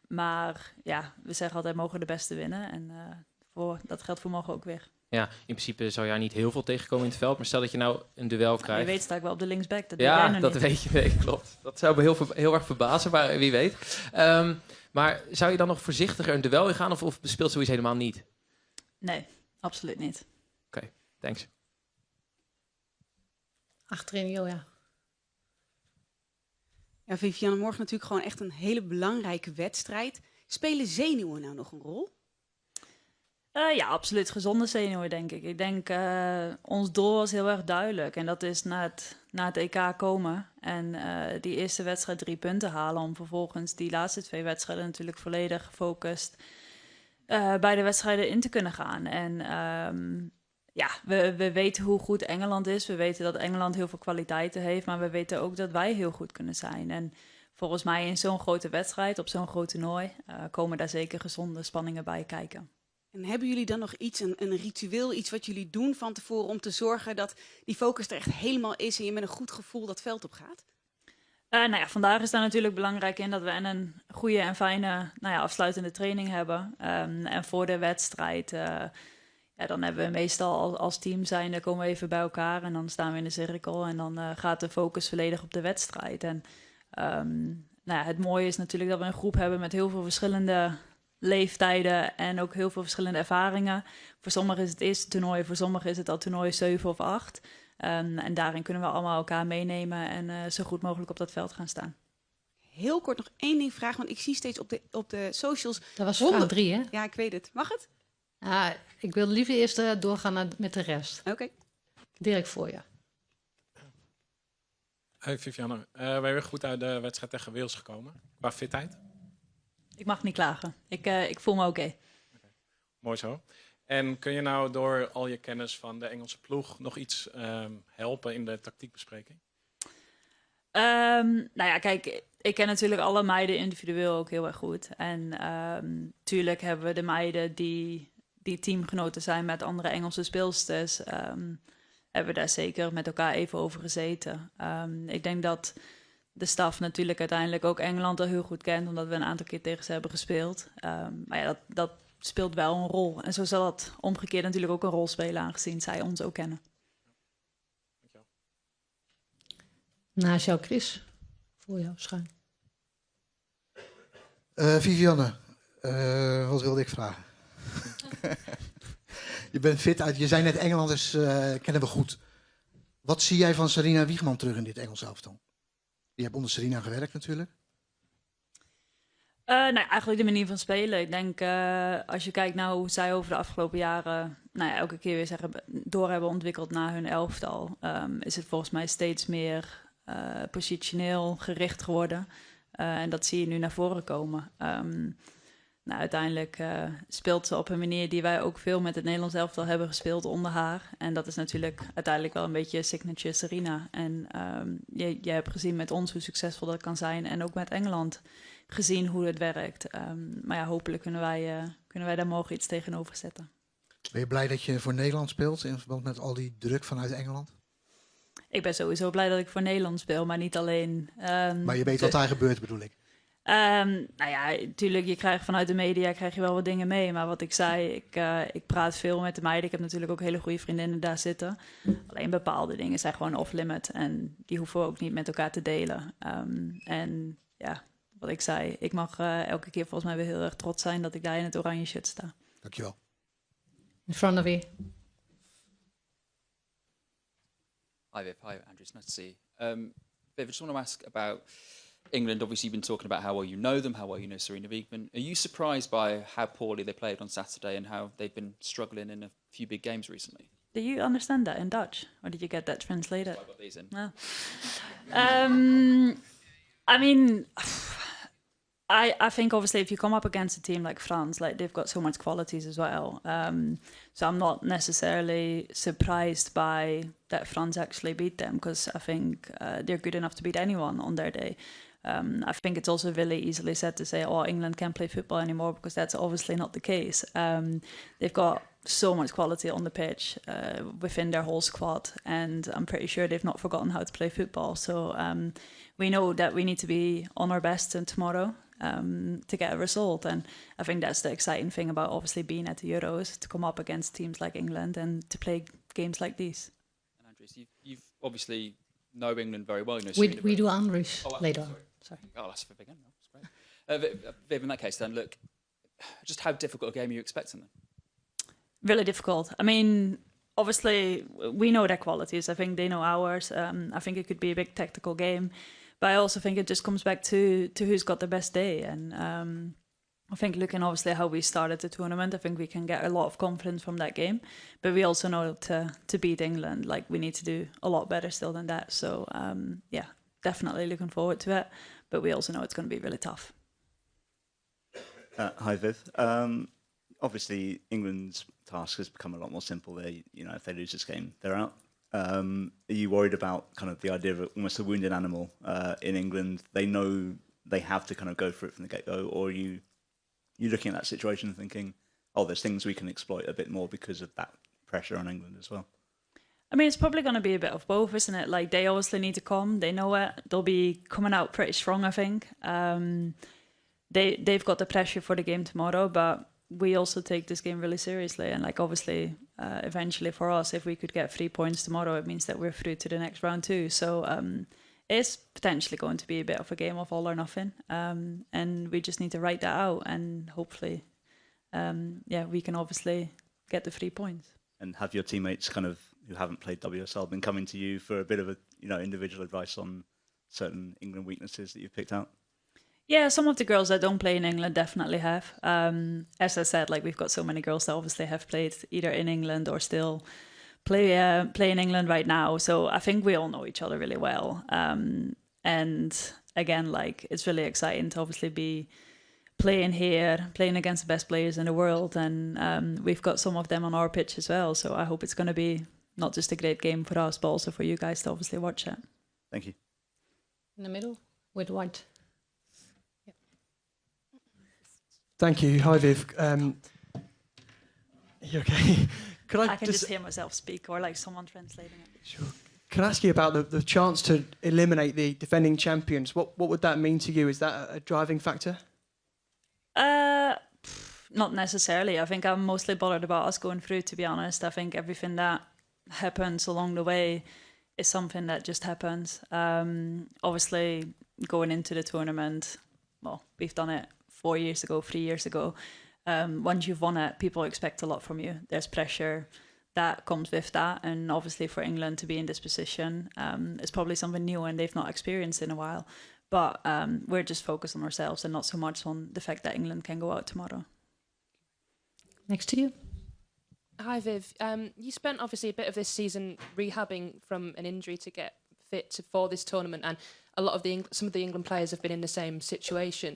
Maar ja, we zeggen altijd mogen de beste winnen. En dat geldt voor morgen ook weer. Ja, in principe zou je haar niet heel veel tegenkomen in het veld. Maar stel dat je nou een duel krijgt. Je weet sta ik wel op de linksback. Dat weet jij nog dat niet. weet je. Nee, klopt. Dat zou me heel erg verbazen, maar wie weet. Maar zou je dan nog voorzichtiger een duel ingaan of speelt zoiets helemaal niet? Nee, absoluut niet. Oké, thanks. Achterin, Joja. Ja, Vivianne, morgen natuurlijk gewoon echt een hele belangrijke wedstrijd. Spelen zenuwen nou nog een rol? Ja, absoluut gezonde zenuwen, denk ik. Ik denk, ons doel was heel erg duidelijk. En dat is naar het EK komen. En die eerste wedstrijd 3 punten halen. Om vervolgens die laatste 2 wedstrijden natuurlijk volledig gefocust bij de wedstrijden in te kunnen gaan. En ja, we weten hoe goed Engeland is. We weten dat Engeland heel veel kwaliteiten heeft. Maar we weten ook dat wij heel goed kunnen zijn. En volgens mij in zo'n grote wedstrijd, op zo'n groot toernooi, komen daar zeker gezonde spanningen bij kijken. En hebben jullie dan nog iets, een ritueel, iets wat jullie doen van tevoren om te zorgen dat die focus er echt helemaal is en je met een goed gevoel dat veld op gaat? Nou ja, vandaag is daar natuurlijk belangrijk in dat we een goede en fijne afsluitende training hebben. En voor de wedstrijd, dan hebben we meestal als team zijn, dan komen we even bij elkaar en dan staan we in de cirkel en dan gaat de focus volledig op de wedstrijd. En het mooie is natuurlijk dat we een groep hebben met heel veel verschillende leeftijden en ook heel veel verschillende ervaringen. Voor sommigen is het eerste toernooi, voor sommigen is het al toernooi 7 of 8. En daarin kunnen we allemaal elkaar meenemen en zo goed mogelijk op dat veld gaan staan. Heel kort nog 1 ding vragen, want ik zie steeds op de socials... Dat was vraag 3, hè? Ja, ik weet het. Mag het? Ik wil liever eerst doorgaan met de rest. Oké. Dirk voor je. Hey Vivianne, ben je weer goed uit de wedstrijd tegen Wales gekomen? Qua fitheid? Ik mag niet klagen. Ik voel me oké. Mooi zo. En kun je nou door al je kennis van de Engelse ploeg nog iets helpen in de tactiekbespreking? Nou ja, kijk, ik ken natuurlijk alle meiden individueel ook heel erg goed. En tuurlijk hebben we de meiden die teamgenoten zijn met andere Engelse speelsters, hebben we daar zeker met elkaar even over gezeten. Ik denk dat de staf natuurlijk uiteindelijk ook Engeland al heel goed kent, omdat we een aantal keer tegen ze hebben gespeeld. Maar ja, dat speelt wel een rol. En zo zal het omgekeerd natuurlijk ook een rol spelen, aangezien zij ons ook kennen. Naast jou, Chris. Voor jou, schuin. Vivianne, wat wilde ik vragen? Je bent fit uit. Je zei net Engelanders kennen we goed. Wat zie jij van Sarina Wiegman terug in dit Engelse elftal? Je hebt onder Sarina gewerkt natuurlijk. Eigenlijk de manier van spelen. Ik denk, als je kijkt naar hoe zij over de afgelopen jaren elke keer weer door hebben ontwikkeld naar hun elftal, is het volgens mij steeds meer positioneel gericht geworden. En dat zie je nu naar voren komen. Uiteindelijk speelt ze op een manier die wij ook veel met het Nederlands elftal hebben gespeeld onder haar. En dat is natuurlijk uiteindelijk wel een beetje signature Sarina. En je hebt gezien met ons hoe succesvol dat kan zijn. En ook met Engeland gezien hoe het werkt. Maar ja, hopelijk kunnen wij daar morgen iets tegenover zetten. Ben je blij dat je voor Nederland speelt in verband met al die druk vanuit Engeland? Ik ben sowieso blij dat ik voor Nederland speel, maar niet alleen. Maar je weet wat daar gebeurt, bedoel ik. Natuurlijk, je krijgt vanuit de media wel wat dingen mee. Maar wat ik zei, ik praat veel met de meiden. Ik heb natuurlijk ook hele goede vriendinnen daar zitten. Alleen bepaalde dingen zijn gewoon off-limit. En die hoeven we ook niet met elkaar te delen. En ja, wat ik zei, ik mag elke keer volgens mij weer heel erg trots zijn dat ik daar in het oranje shirt sta. Dankjewel. In front of you. Hi Viv, hi Andrew, it's nice to see you. Viv, I just want to ask about England. Obviously, you've been talking about how well you know them, how well you know Sarina Wiegman. Are you surprised by how poorly they played on Saturday and how they've been struggling in a few big games recently? Do you understand that in Dutch, or did you get that translated? I got these in. No. I mean, I think obviously if you come up against a team like France, like they've got so much qualities as well. So I'm not necessarily surprised by that France actually beat them, because I think they're good enough to beat anyone on their day. I think it's also really easily said to say, oh, England can't play football anymore, because that's obviously not the case. They've got so much quality on the pitch within their whole squad, and I'm pretty sure they've not forgotten how to play football. So we know that we need to be on our best tomorrow to get a result, and I think that's the exciting thing about obviously being at the Euros, to come up against teams like England and to play games like these. And Andres, you've obviously know England very well. You know, we do Andres later on. Sorry. Oh, that's for big end. That's great. Viv, in that case, then look, just how difficult a game are you expecting then? Really difficult. I mean, obviously we know their qualities. I think they know ours. I think it could be a big tactical game. But I also think it just comes back to who's got the best day. And I think looking obviously how we started the tournament, I think we can get a lot of confidence from that game. But we also know to beat England, like we need to do a lot better still than that. So yeah, definitely looking forward to it. But we also know it's going to be really tough. Hi, Viv. Obviously, England's task has become a lot more simple. They, if they lose this game, they're out. Are you worried about kind of the idea of almost a wounded animal in England? They know they have to kind of go for it from the get-go, or are you looking at that situation and thinking, oh, there's things we can exploit a bit more because of that pressure on England as well? I mean, it's probably going to be a bit of both, isn't it? Like, they obviously need to come. They know it. They'll be coming out pretty strong, I think. They've got the pressure for the game tomorrow, but we also take this game really seriously. And, like, obviously, eventually for us, if we could get 3 points tomorrow, it means that we're through to the next round too. So it's potentially going to be a bit of a game of all or nothing. And we just need to write that out. And hopefully, we can obviously get the 3 points. And have your teammates kind of who haven't played WSL been coming to you for a bit of a individual advice on certain England weaknesses that you've picked out? Yeah, some of the girls that don't play in England definitely have. As I said, like we've got so many girls that obviously have played either in England or still play in England right now. So I think we all know each other really well. And again, like it's really exciting to obviously be playing here, playing against the best players in the world. And we've got some of them on our pitch as well. So I hope it's going to be not just a great game for us, but also for you guys to obviously watch it. Thank you. In the middle with white. Thank you. Hi, Viv. You okay? I can just hear myself speak or like someone translating it. Sure. Can I ask you about the chance to eliminate the defending champions? What would that mean to you? Is that a driving factor? Not necessarily. I think I'm mostly bothered about us going through, to be honest. I think everything that happens along the way is something that just happens. Obviously, going into the tournament, well, we've done it 4 years ago, 3 years ago. Once you've won it, people expect a lot from you. There's pressure that comes with that. And obviously for England to be in this position is probably something new and they've not experienced in a while. But we're just focused on ourselves and not so much on the fact that England can go out tomorrow. Next to you. Hi, Viv. You spent obviously a bit of this season rehabbing from an injury to get fit for this tournament, and a lot of some of the England players have been in the same situation.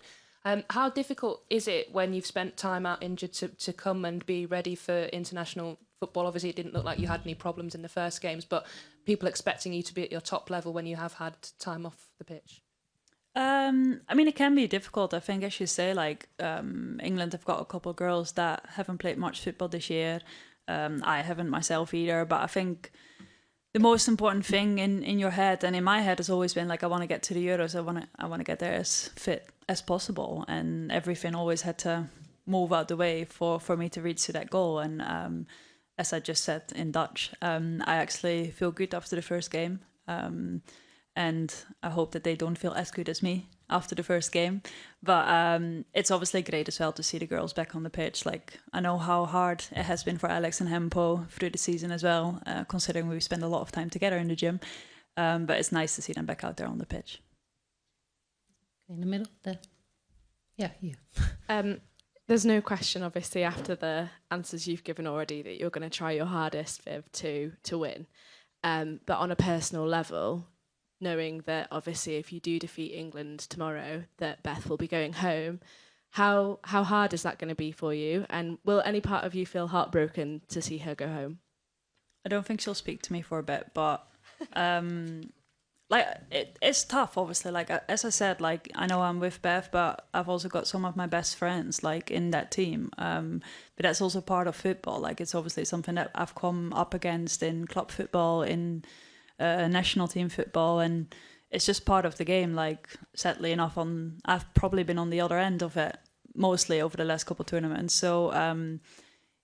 How difficult is it when you've spent time out injured to come and be ready for international football? Obviously, it didn't look like you had any problems in the first games, but people expecting you to be at your top level when you have had time off the pitch. I mean, it can be difficult. I think, as you say, like England have got a couple of girls that haven't played much football this year. I haven't myself either, but I think the most important thing in your head and in my head has always been like, I want to get to the Euros. I want to get there as fit as possible, and everything always had to move out the way for me to reach to that goal. And as I just said in Dutch, I actually feel good after the first game. And I hope that they don't feel as good as me after the first game. But it's obviously great as well to see the girls back on the pitch. Like, I know how hard it has been for Alex and Hempo through the season as well, considering we spend a lot of time together in the gym. But it's nice to see them back out there on the pitch. In the middle there. Yeah, you. There's no question, obviously, after the answers you've given already, that you're going to try your hardest, Viv, to win. But on a personal level, knowing that obviously if you do defeat England tomorrow, that Beth will be going home, how hard is that going to be for you? And will any part of you feel heartbroken to see her go home? I don't think she'll speak to me for a bit, but like it's tough, obviously. Like as I said, like I know I'm with Beth, but I've also got some of my best friends like in that team. But that's also part of football. Like it's obviously something that I've come up against in club football, in national team football, and it's just part of the game. Like sadly enough, I've probably been on the other end of it mostly over the last couple of tournaments. So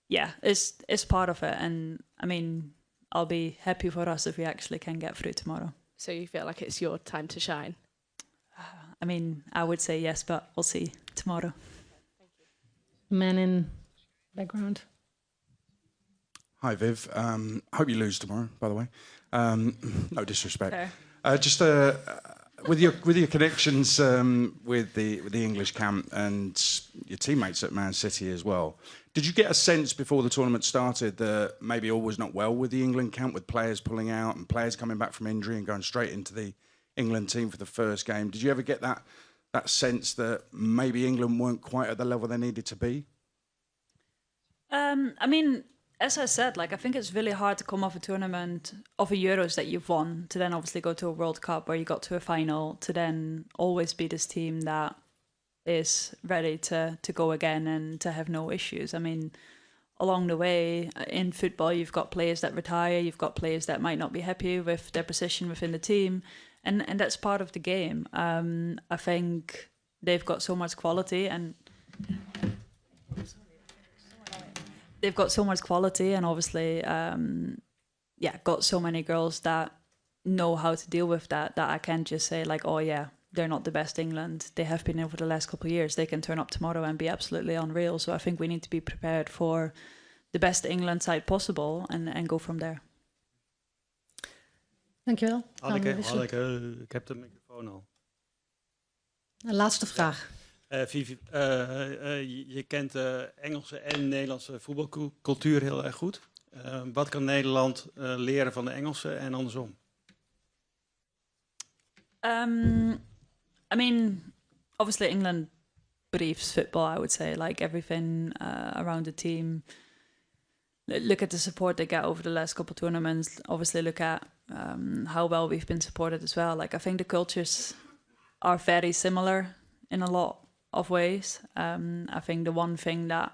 yeah, it's part of it, and I mean I'll be happy for us if we actually can get through tomorrow. So you feel like it's your time to shine? I mean, I would say yes, but we'll see tomorrow. Man in background. Hi, Viv. Hope you lose tomorrow, by the way. No disrespect. Fair. Just a with your connections with the English camp and your teammates at Man City as well, did you get a sense before the tournament started that maybe all was not well with the England camp, with players pulling out and players coming back from injury and going straight into the England team for the first game? Did you ever get that sense that maybe England weren't quite at the level they needed to be? I mean, as I said, like I think it's really hard to come off a tournament of a Euros that you've won to then obviously go to a World Cup where you got to a final to then always be this team that is ready to go again and to have no issues. I mean, along the way in football, you've got players that retire, you've got players that might not be happy with their position within the team, and that's part of the game. I think they've got so much quality and obviously, got so many girls that know how to deal with that I can't just say like, oh yeah, they're not the best England. They have been over the last couple of years. They can turn up tomorrow and be absolutely unreal. So I think we need to be prepared for the best England side possible and go from there. Dankjewel. Hanneke, ik heb de microfoon al. Een laatste vraag. Vivi, je kent de Engelse en Nederlandse voetbalcultuur heel erg goed. Wat kan Nederland leren van de Engelsen en andersom? I mean, obviously England briefs football, I would say, like everything around the team. Look at the support they get over the last couple of tournaments. Obviously look at how well we've been supported as well. Like I think the cultures are very similar in a lot of ways. I think the one thing that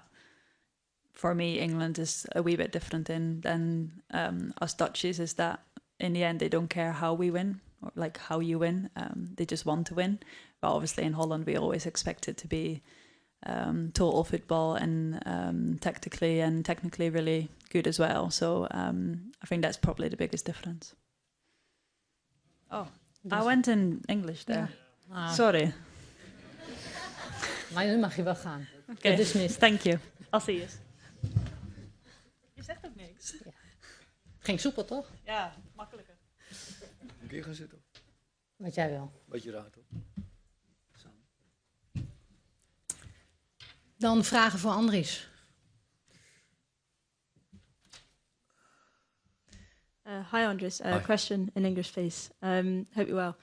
for me England is a wee bit different than us Dutchies is that in the end they don't care how we win or like how you win. They just want to win. But obviously in Holland we always expect it to be total football and tactically and technically really good as well. So I think that's probably the biggest difference. Oh, I went in English there. Yeah. Sorry. Maar nu mag je wel gaan. Okay. Dismissed. Thank you. I'll see you. Je zegt ook niks. Ja. Ging soepel, toch? Ja, makkelijker. Een keer gaan zitten. Wat jij wil. Beetje raar, toch? Dan vragen voor Andries. Hi, Andres. Hi. Question in English, please. Hope you're well.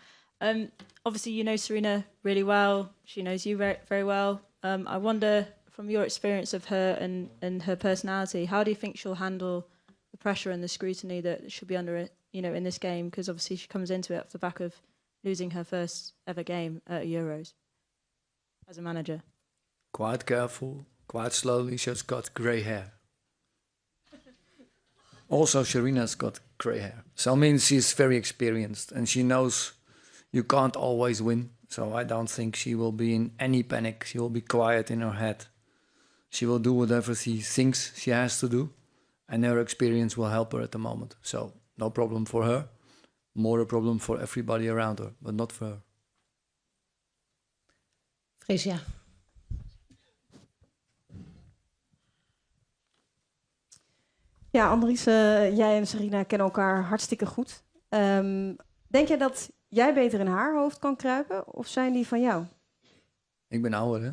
Obviously, you know Serena really well. She knows you very, very well. I wonder, from your experience of her and her personality, how do you think she'll handle the pressure and the scrutiny that she'll be under, in this game? Because obviously she comes into it off the back of losing her first ever game at Euros as a manager. Quite careful, quite slowly. She's got grey hair. Also, Serena's got grey hair. So, I mean, she's very experienced and she knows you can't always win. So I don't think she will be in any panic. She will be quiet in her head. She will do whatever she thinks she has to do. And her experience will help her at the moment. So no problem for her. More a problem for everybody around her, but not for her. Freesia. Ja, Andries, jij en Serena kennen elkaar hartstikke goed. Denk jij dat jij beter in haar hoofd kan kruipen of zijn die van jou? Ik ben ouder, hè?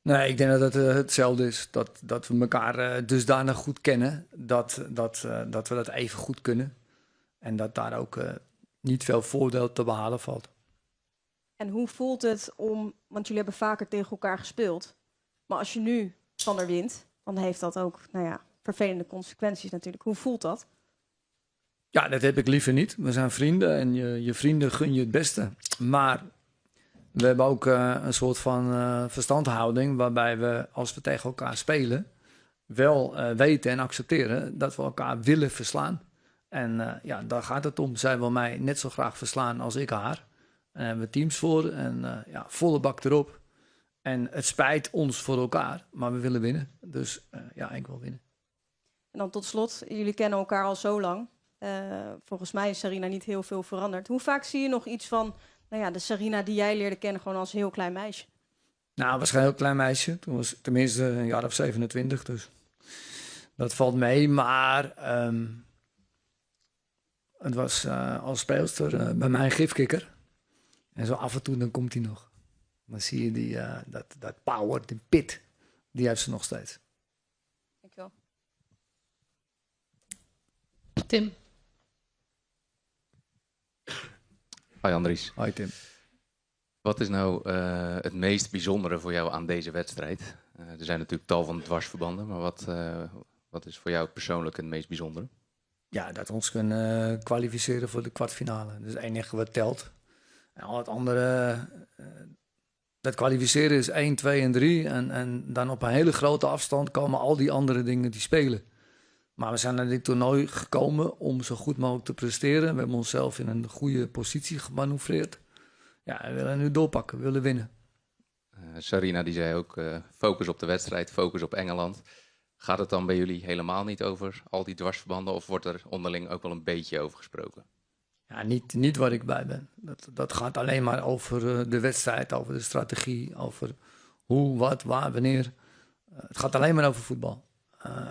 Nee, ik denk dat het hetzelfde is. Dat we elkaar dusdanig goed kennen dat we dat even goed kunnen. En dat daar ook niet veel voordeel te behalen valt. En hoe voelt het om, want jullie hebben vaker tegen elkaar gespeeld. Maar als je nu van haar wint, dan heeft dat ook, vervelende consequenties natuurlijk. Hoe voelt dat? Ja, dat heb ik liever niet. We zijn vrienden en je vrienden gun je het beste. Maar we hebben ook een soort van verstandhouding waarbij we, als we tegen elkaar spelen, wel weten en accepteren dat we elkaar willen verslaan. En daar gaat het om. Zij wil mij net zo graag verslaan als ik haar. En hebben we teams voor en volle bak erop. En het spijt ons voor elkaar, maar we willen winnen. Dus ik wil winnen. En dan tot slot, jullie kennen elkaar al zo lang. Volgens mij is Serena niet heel veel veranderd. Hoe vaak zie je nog iets van de Serena die jij leerde kennen gewoon als heel klein meisje? Nou, was geen heel klein meisje. Toen was ik tenminste een jaar of 27, dus dat valt mee. Maar Het was als speelster bij mij een gifkikker. En zo af en toe dan komt hij nog. Dan zie je dat power, die pit, die heeft ze nog steeds. Dankjewel. Tim. Hoi Andries. Hoi Tim. Wat is nou het meest bijzondere voor jou aan deze wedstrijd? Er zijn natuurlijk tal van dwarsverbanden, maar wat is voor jou persoonlijk het meest bijzondere? Ja, dat we ons kunnen kwalificeren voor de kwartfinale. Dat is het enige wat telt. En al het andere, dat kwalificeren is 1, 2 en 3. En dan op een hele grote afstand komen al die andere dingen die spelen. Maar we zijn naar dit toernooi gekomen om zo goed mogelijk te presteren. We hebben onszelf in een goede positie gemanoeuvreerd. Ja, we willen nu doorpakken, we willen winnen. Sarina die zei ook, focus op de wedstrijd, focus op Engeland. Gaat het dan bij jullie helemaal niet over al die dwarsverbanden of wordt er onderling ook wel een beetje over gesproken? Ja, niet waar ik bij ben. Dat gaat alleen maar over de wedstrijd, over de strategie, over hoe, wat, waar, wanneer. Het gaat alleen maar over voetbal.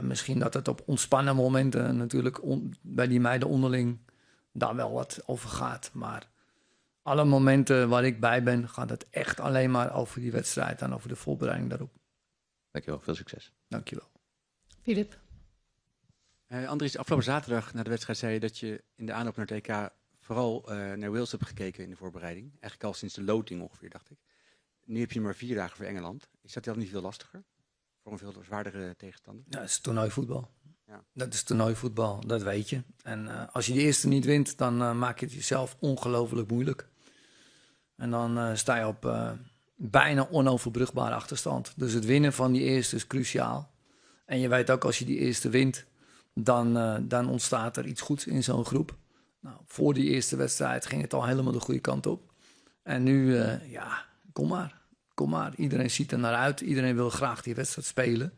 Misschien dat het op ontspannen momenten natuurlijk bij die meiden onderling daar wel wat over gaat. Maar alle momenten waar ik bij ben, gaat het echt alleen maar over die wedstrijd en over de voorbereiding daarop. Dankjewel, veel succes. Dankjewel. Filip. Andries, afgelopen zaterdag na de wedstrijd zei je dat je in de aanloop naar het EK vooral naar Wales hebt gekeken in de voorbereiding. Eigenlijk al sinds de loting ongeveer, dacht ik. Nu heb je maar 4 dagen voor Engeland. Is dat niet veel lastiger? Voor een veel zwaardere tegenstander? Ja, dat is toernooivoetbal. Ja. Dat is toernooivoetbal, dat weet je. En als je die eerste niet wint, dan maak je het jezelf ongelooflijk moeilijk. En dan sta je op bijna onoverbrugbare achterstand. Dus het winnen van die eerste is cruciaal. En je weet ook, als je die eerste wint, dan ontstaat er iets goeds in zo'n groep. Nou, voor die eerste wedstrijd ging het al helemaal de goede kant op. En nu, ja, kom maar. Iedereen ziet er naar uit. Iedereen wil graag die wedstrijd spelen.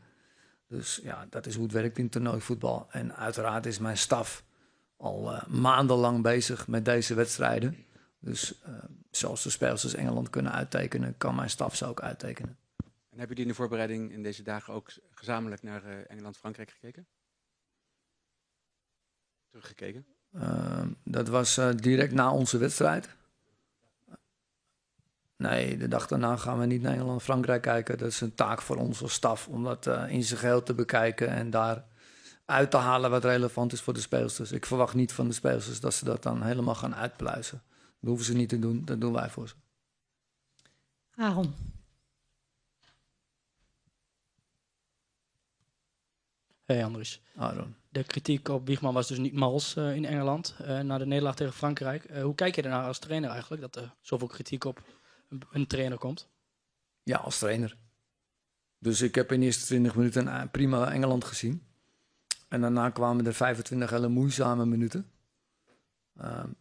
Dus ja, dat is hoe het werkt in toernooivoetbal. En uiteraard is mijn staf al maandenlang bezig met deze wedstrijden. Dus zoals de spelers als Engeland kunnen uittekenen, kan mijn staf ze ook uittekenen. En hebben jullie in de voorbereiding in deze dagen ook gezamenlijk naar Engeland-Frankrijk gekeken? Teruggekeken? Dat was direct na onze wedstrijd. Nee, de dag daarna gaan we niet naar Engeland-Frankrijk kijken. Dat is een taak voor ons als staf om dat in zijn geheel te bekijken en daar uit te halen wat relevant is voor de speelsters. Ik verwacht niet van de speelsters dat ze dat dan helemaal gaan uitpluizen. Dat hoeven ze niet te doen, dat doen wij voor ze. Aaron. Hey Andries. Aaron. De kritiek op Wiegman was dus niet mals in Engeland na de nederlaag tegen Frankrijk. Hoe kijk je ernaar als trainer eigenlijk, dat er zoveel kritiek op een trainer komt? Ja, als trainer. Dus ik heb in de eerste 20 minuten prima Engeland gezien. En daarna kwamen er 25 hele moeizame minuten.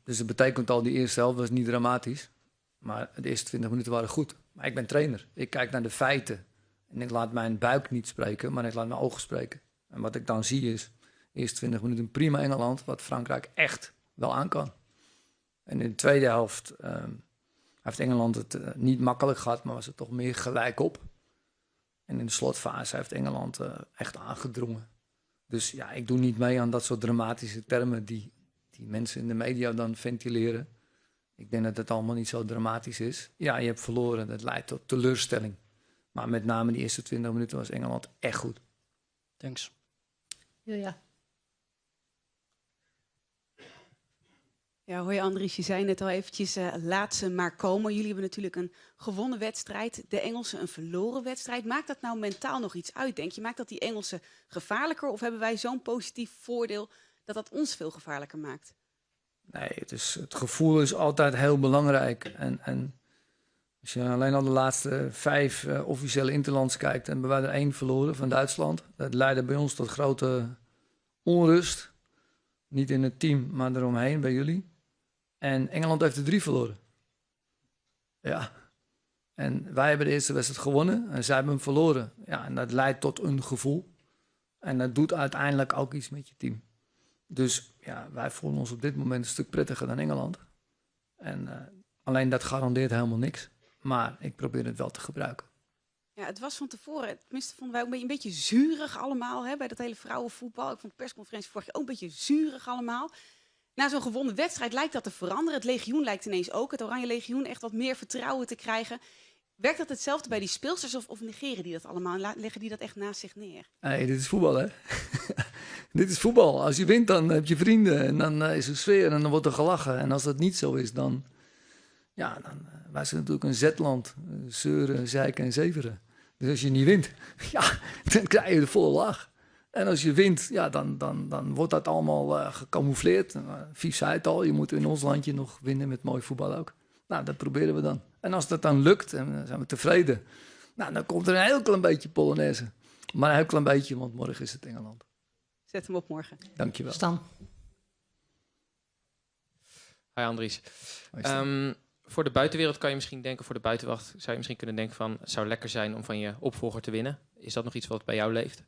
Dus dat betekent al, die eerste helft was niet dramatisch. Maar de eerste 20 minuten waren goed. Maar ik ben trainer. Ik kijk naar de feiten. En ik laat mijn buik niet spreken, maar ik laat mijn ogen spreken. En wat ik dan zie is, eerste 20 minuten prima Engeland, wat Frankrijk echt wel aan kan. En in de tweede helft heeft Engeland het niet makkelijk gehad, maar was het toch meer gelijk op. En in de slotfase heeft Engeland echt aangedrongen. Dus ja, ik doe niet mee aan dat soort dramatische termen die mensen in de media dan ventileren. Ik denk dat het allemaal niet zo dramatisch is. Ja, je hebt verloren, dat leidt tot teleurstelling. Maar met name die eerste 20 minuten was Engeland echt goed. Thanks. Ja. Ja, hoi Andries, je zei net al eventjes, laat ze maar komen. Jullie hebben natuurlijk een gewonnen wedstrijd, de Engelsen een verloren wedstrijd. Maakt dat nou mentaal nog iets uit, denk je? Maakt dat die Engelsen gevaarlijker of hebben wij zo'n positief voordeel dat dat ons veel gevaarlijker maakt? Nee, het gevoel is altijd heel belangrijk. En als je alleen al de laatste 5 officiële interlands kijkt, en hebben wij er 1 verloren van Duitsland. Dat leidde bij ons tot grote onrust. Niet in het team, maar eromheen bij jullie. En Engeland heeft er 3 verloren. Ja. En wij hebben de eerste wedstrijd gewonnen en zij hebben hem verloren. Ja, en dat leidt tot een gevoel. En dat doet uiteindelijk ook iets met je team. Dus ja, wij voelen ons op dit moment een stuk prettiger dan Engeland. En alleen dat garandeert helemaal niks. Maar ik probeer het wel te gebruiken. Ja, het was van tevoren, tenminste vonden wij ook een beetje zuurig allemaal, hè, bij dat hele vrouwenvoetbal. Ik vond de persconferentie vorig jaar ook een beetje zuurig allemaal. na zo'n gewonnen wedstrijd lijkt dat te veranderen. Het legioen lijkt ineens ook, het Oranje Legioen, echt wat meer vertrouwen te krijgen. Werkt dat hetzelfde bij die speelsters of negeren die dat allemaal en leggen die dat echt naast zich neer? Nee, dit is voetbal, hè? Dit is voetbal. Als je wint, dan heb je vrienden en dan is er sfeer en dan wordt er gelachen. En als dat niet zo is, dan... Ja, dan wij zijn natuurlijk een zetland. Zeuren, zeiken en zeveren. Dus als je niet wint, ja, dan krijg je de volle lach. En als je wint, ja, dan wordt dat allemaal gecamoufleerd. Vief zei het al, je moet in ons landje nog winnen met mooi voetbal ook. Nou, dat proberen we dan. En als dat dan lukt, en dan zijn we tevreden. Nou, dan komt er een heel klein beetje Polonaise. Maar een heel klein beetje, want morgen is het Engeland. Zet hem op morgen. Dankjewel. Stan. Hi Andries. Voor de buitenwereld kan je misschien denken, voor de buitenwacht zou je misschien kunnen denken van, het zou lekker zijn om van je opvolger te winnen. Is dat nog iets wat bij jou leeft?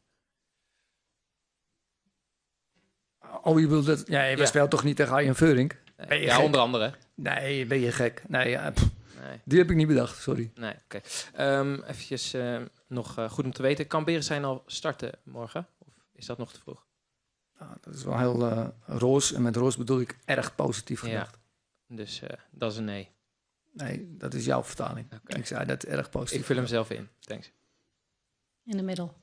Oh, je wilt dat... Ja, je speelt toch niet tegen Arjen Veurink? Ja, gek? Onder andere. Nee, ben je gek? Nee, nee. Die heb ik niet bedacht, sorry. Nee, oké. Eventjes nog goed om te weten. Kan Beresteyn al starten morgen? Of is dat nog te vroeg? Nou, dat is wel heel roos. En met roos bedoel ik erg positief gedacht. Ja, dus dat is een nee. Nee, dat is jouw vertaling. Okay. Ik zei dat erg positief. Ik vul hem zelf in. Thanks. In de middel.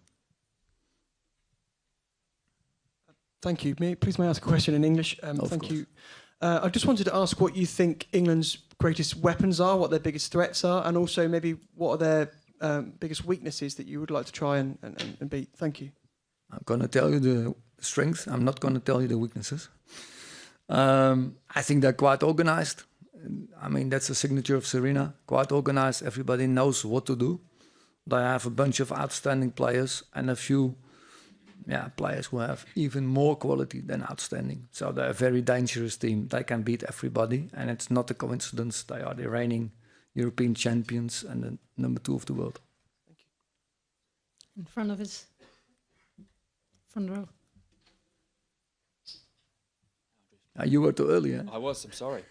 Thank you. Please may I ask a question in English? Thank you. I just wanted to ask what you think England's greatest weapons are, what their biggest threats are, and also maybe what are their biggest weaknesses that you would like to try and beat. Thank you. I'm going to tell you the strengths. I'm not going to tell you the weaknesses. I think they're quite organized. I mean, that's a signature of Serena. Quite organized. Everybody knows what to do. They have a bunch of outstanding players and a few players who have even more quality than outstanding. So they're a very dangerous team. They can beat everybody. And it's not a coincidence. They are the reigning European champions and the number 2 of the world. Thank you. In front of us. Front row. You were too early, eh? I was, I'm sorry.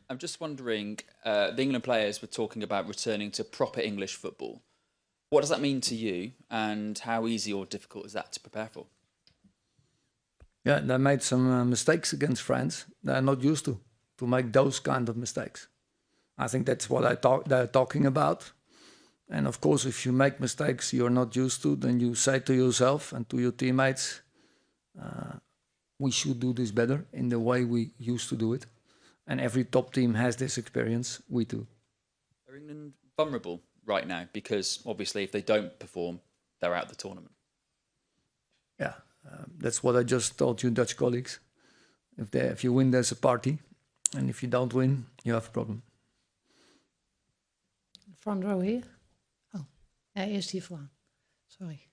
I'm just wondering, the England players were talking about returning to proper English football. What does that mean to you, and how easy or difficult is that to prepare for? Yeah, they made some mistakes against France. They're not used to make those kind of mistakes. I think that's what they're talking about. And of course, if you make mistakes you're not used to, then you say to yourself and to your teammates, we should do this better in the way we used to do it. And every top team has this experience. We too. Are England vulnerable right now? Because obviously if they don't perform, they're out of the tournament. Yeah, that's what I just told you, Dutch colleagues. If you win, there's a party. And if you don't win, you have a problem. Front row here. Oh, eerst hier vooraan. Sorry.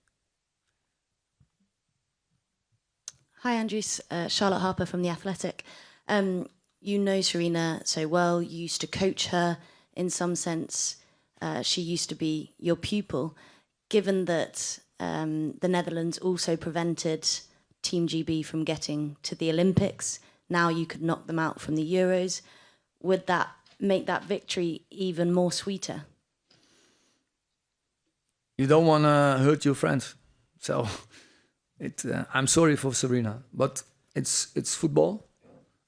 Hi, Andrews. Charlotte Harper from The Athletic. You know Serena so well. You used to coach her in some sense. She used to be your pupil. Given that the Netherlands also prevented Team GB from getting to the Olympics, now you could knock them out from the Euros. Would that make that victory even more sweeter? You don't want to hurt your friends. So I'm sorry for Serena, but it's football.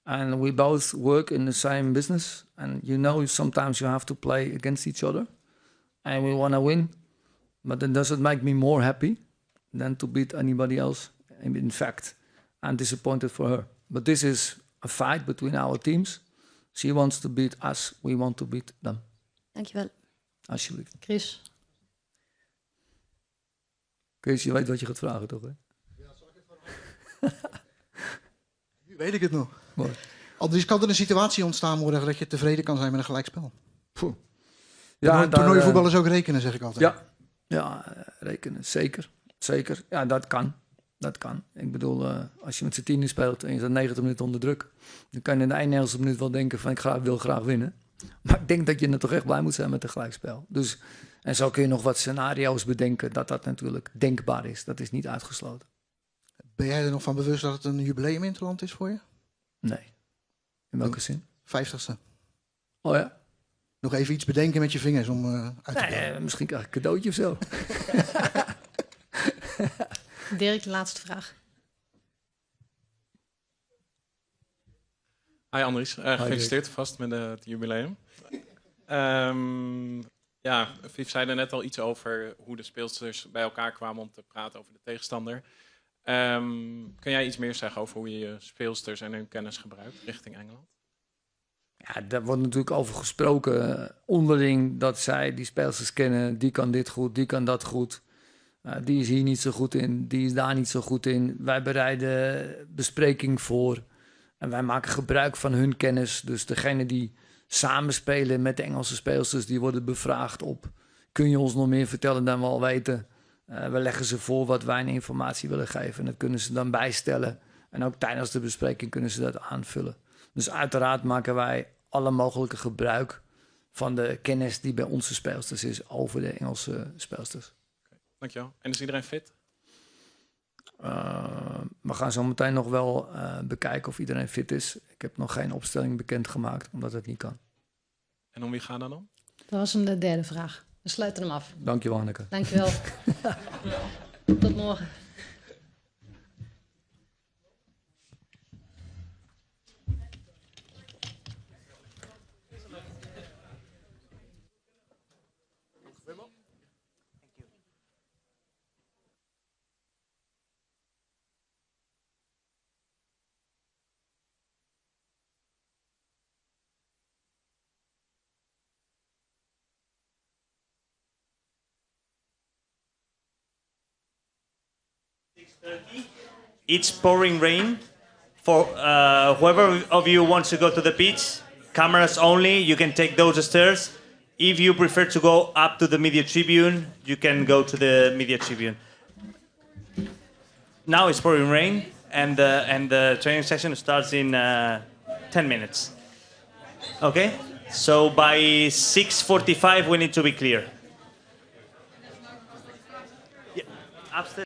And we both work in the same business. And you know, sometimes you have to play against each other. And we want to win. But it doesn't make me more happy than to beat anybody else. In fact, I'm disappointed for her. But this is a fight between our teams. She wants to beat us. We want to beat them. Dankjewel. Alsjeblieft. Chris. Chris, je weet wat je gaat vragen, toch? Hè? Ja, zal ik het vragen? Nu weet ik het nog. Mooi. Anders kan er een situatie ontstaan morgen dat je tevreden kan zijn met een gelijkspel. Ja, toernooivoetbal is ook rekenen, zeg ik altijd. Ja, rekenen, zeker. Zeker, ja, dat kan. Dat kan. Ik bedoel, als je met z'n 10 speelt en je staat 90 minuten onder druk, dan kan je in de 91ste minuut wel denken van ik wil graag winnen. Maar ik denk dat je er toch echt blij moet zijn met een gelijkspel. Dus, en zo kun je nog wat scenario's bedenken dat natuurlijk denkbaar is. Dat is niet uitgesloten. Ben jij er nog van bewust dat het een jubileum in het land is voor je? Nee. In welke zin? 50ste. Oh ja? Nog even iets bedenken met je vingers om uit te komen. Misschien krijg ik een cadeautje of zo. Dirk, de laatste vraag. Hi Andries, gefeliciteerd vast met het jubileum. Ja, Viv zei er net al iets over hoe de speelsters bij elkaar kwamen om te praten over de tegenstander. Kun jij iets meer zeggen over hoe je je speelsters en hun kennis gebruikt richting Engeland? Ja, daar wordt natuurlijk over gesproken onderling dat zij die speelsters kennen. Die kan dit goed, die kan dat goed. Die is hier niet zo goed in, die is daar niet zo goed in. Wij bereiden bespreking voor en wij maken gebruik van hun kennis. Dus degene die samenspelen met de Engelse speelsters, die worden bevraagd op: kun je ons nog meer vertellen dan we al weten? We leggen ze voor wat wij een informatie willen geven en dat kunnen ze dan bijstellen. En ook tijdens de bespreking kunnen ze dat aanvullen. Dus uiteraard maken wij alle mogelijke gebruik van de kennis die bij onze speelsters is over de Engelse speelsters. Okay, dankjewel. En is iedereen fit? We gaan zo meteen nog wel bekijken of iedereen fit is. Ik heb nog geen opstelling bekendgemaakt, omdat het niet kan. En om wie gaat dat dan? Dat was een derde vraag. We sluiten hem af. Dankjewel, Anneke. Dankjewel. Tot morgen. It's pouring rain. For whoever of you wants to go to the beach, cameras only, you can take those stairs. If you prefer to go up to the media tribune, you can go to the media tribune. Now it's pouring rain, and the training session starts in 10 minutes. Okay? So by 6:45 we need to be clear. Yeah, upstairs.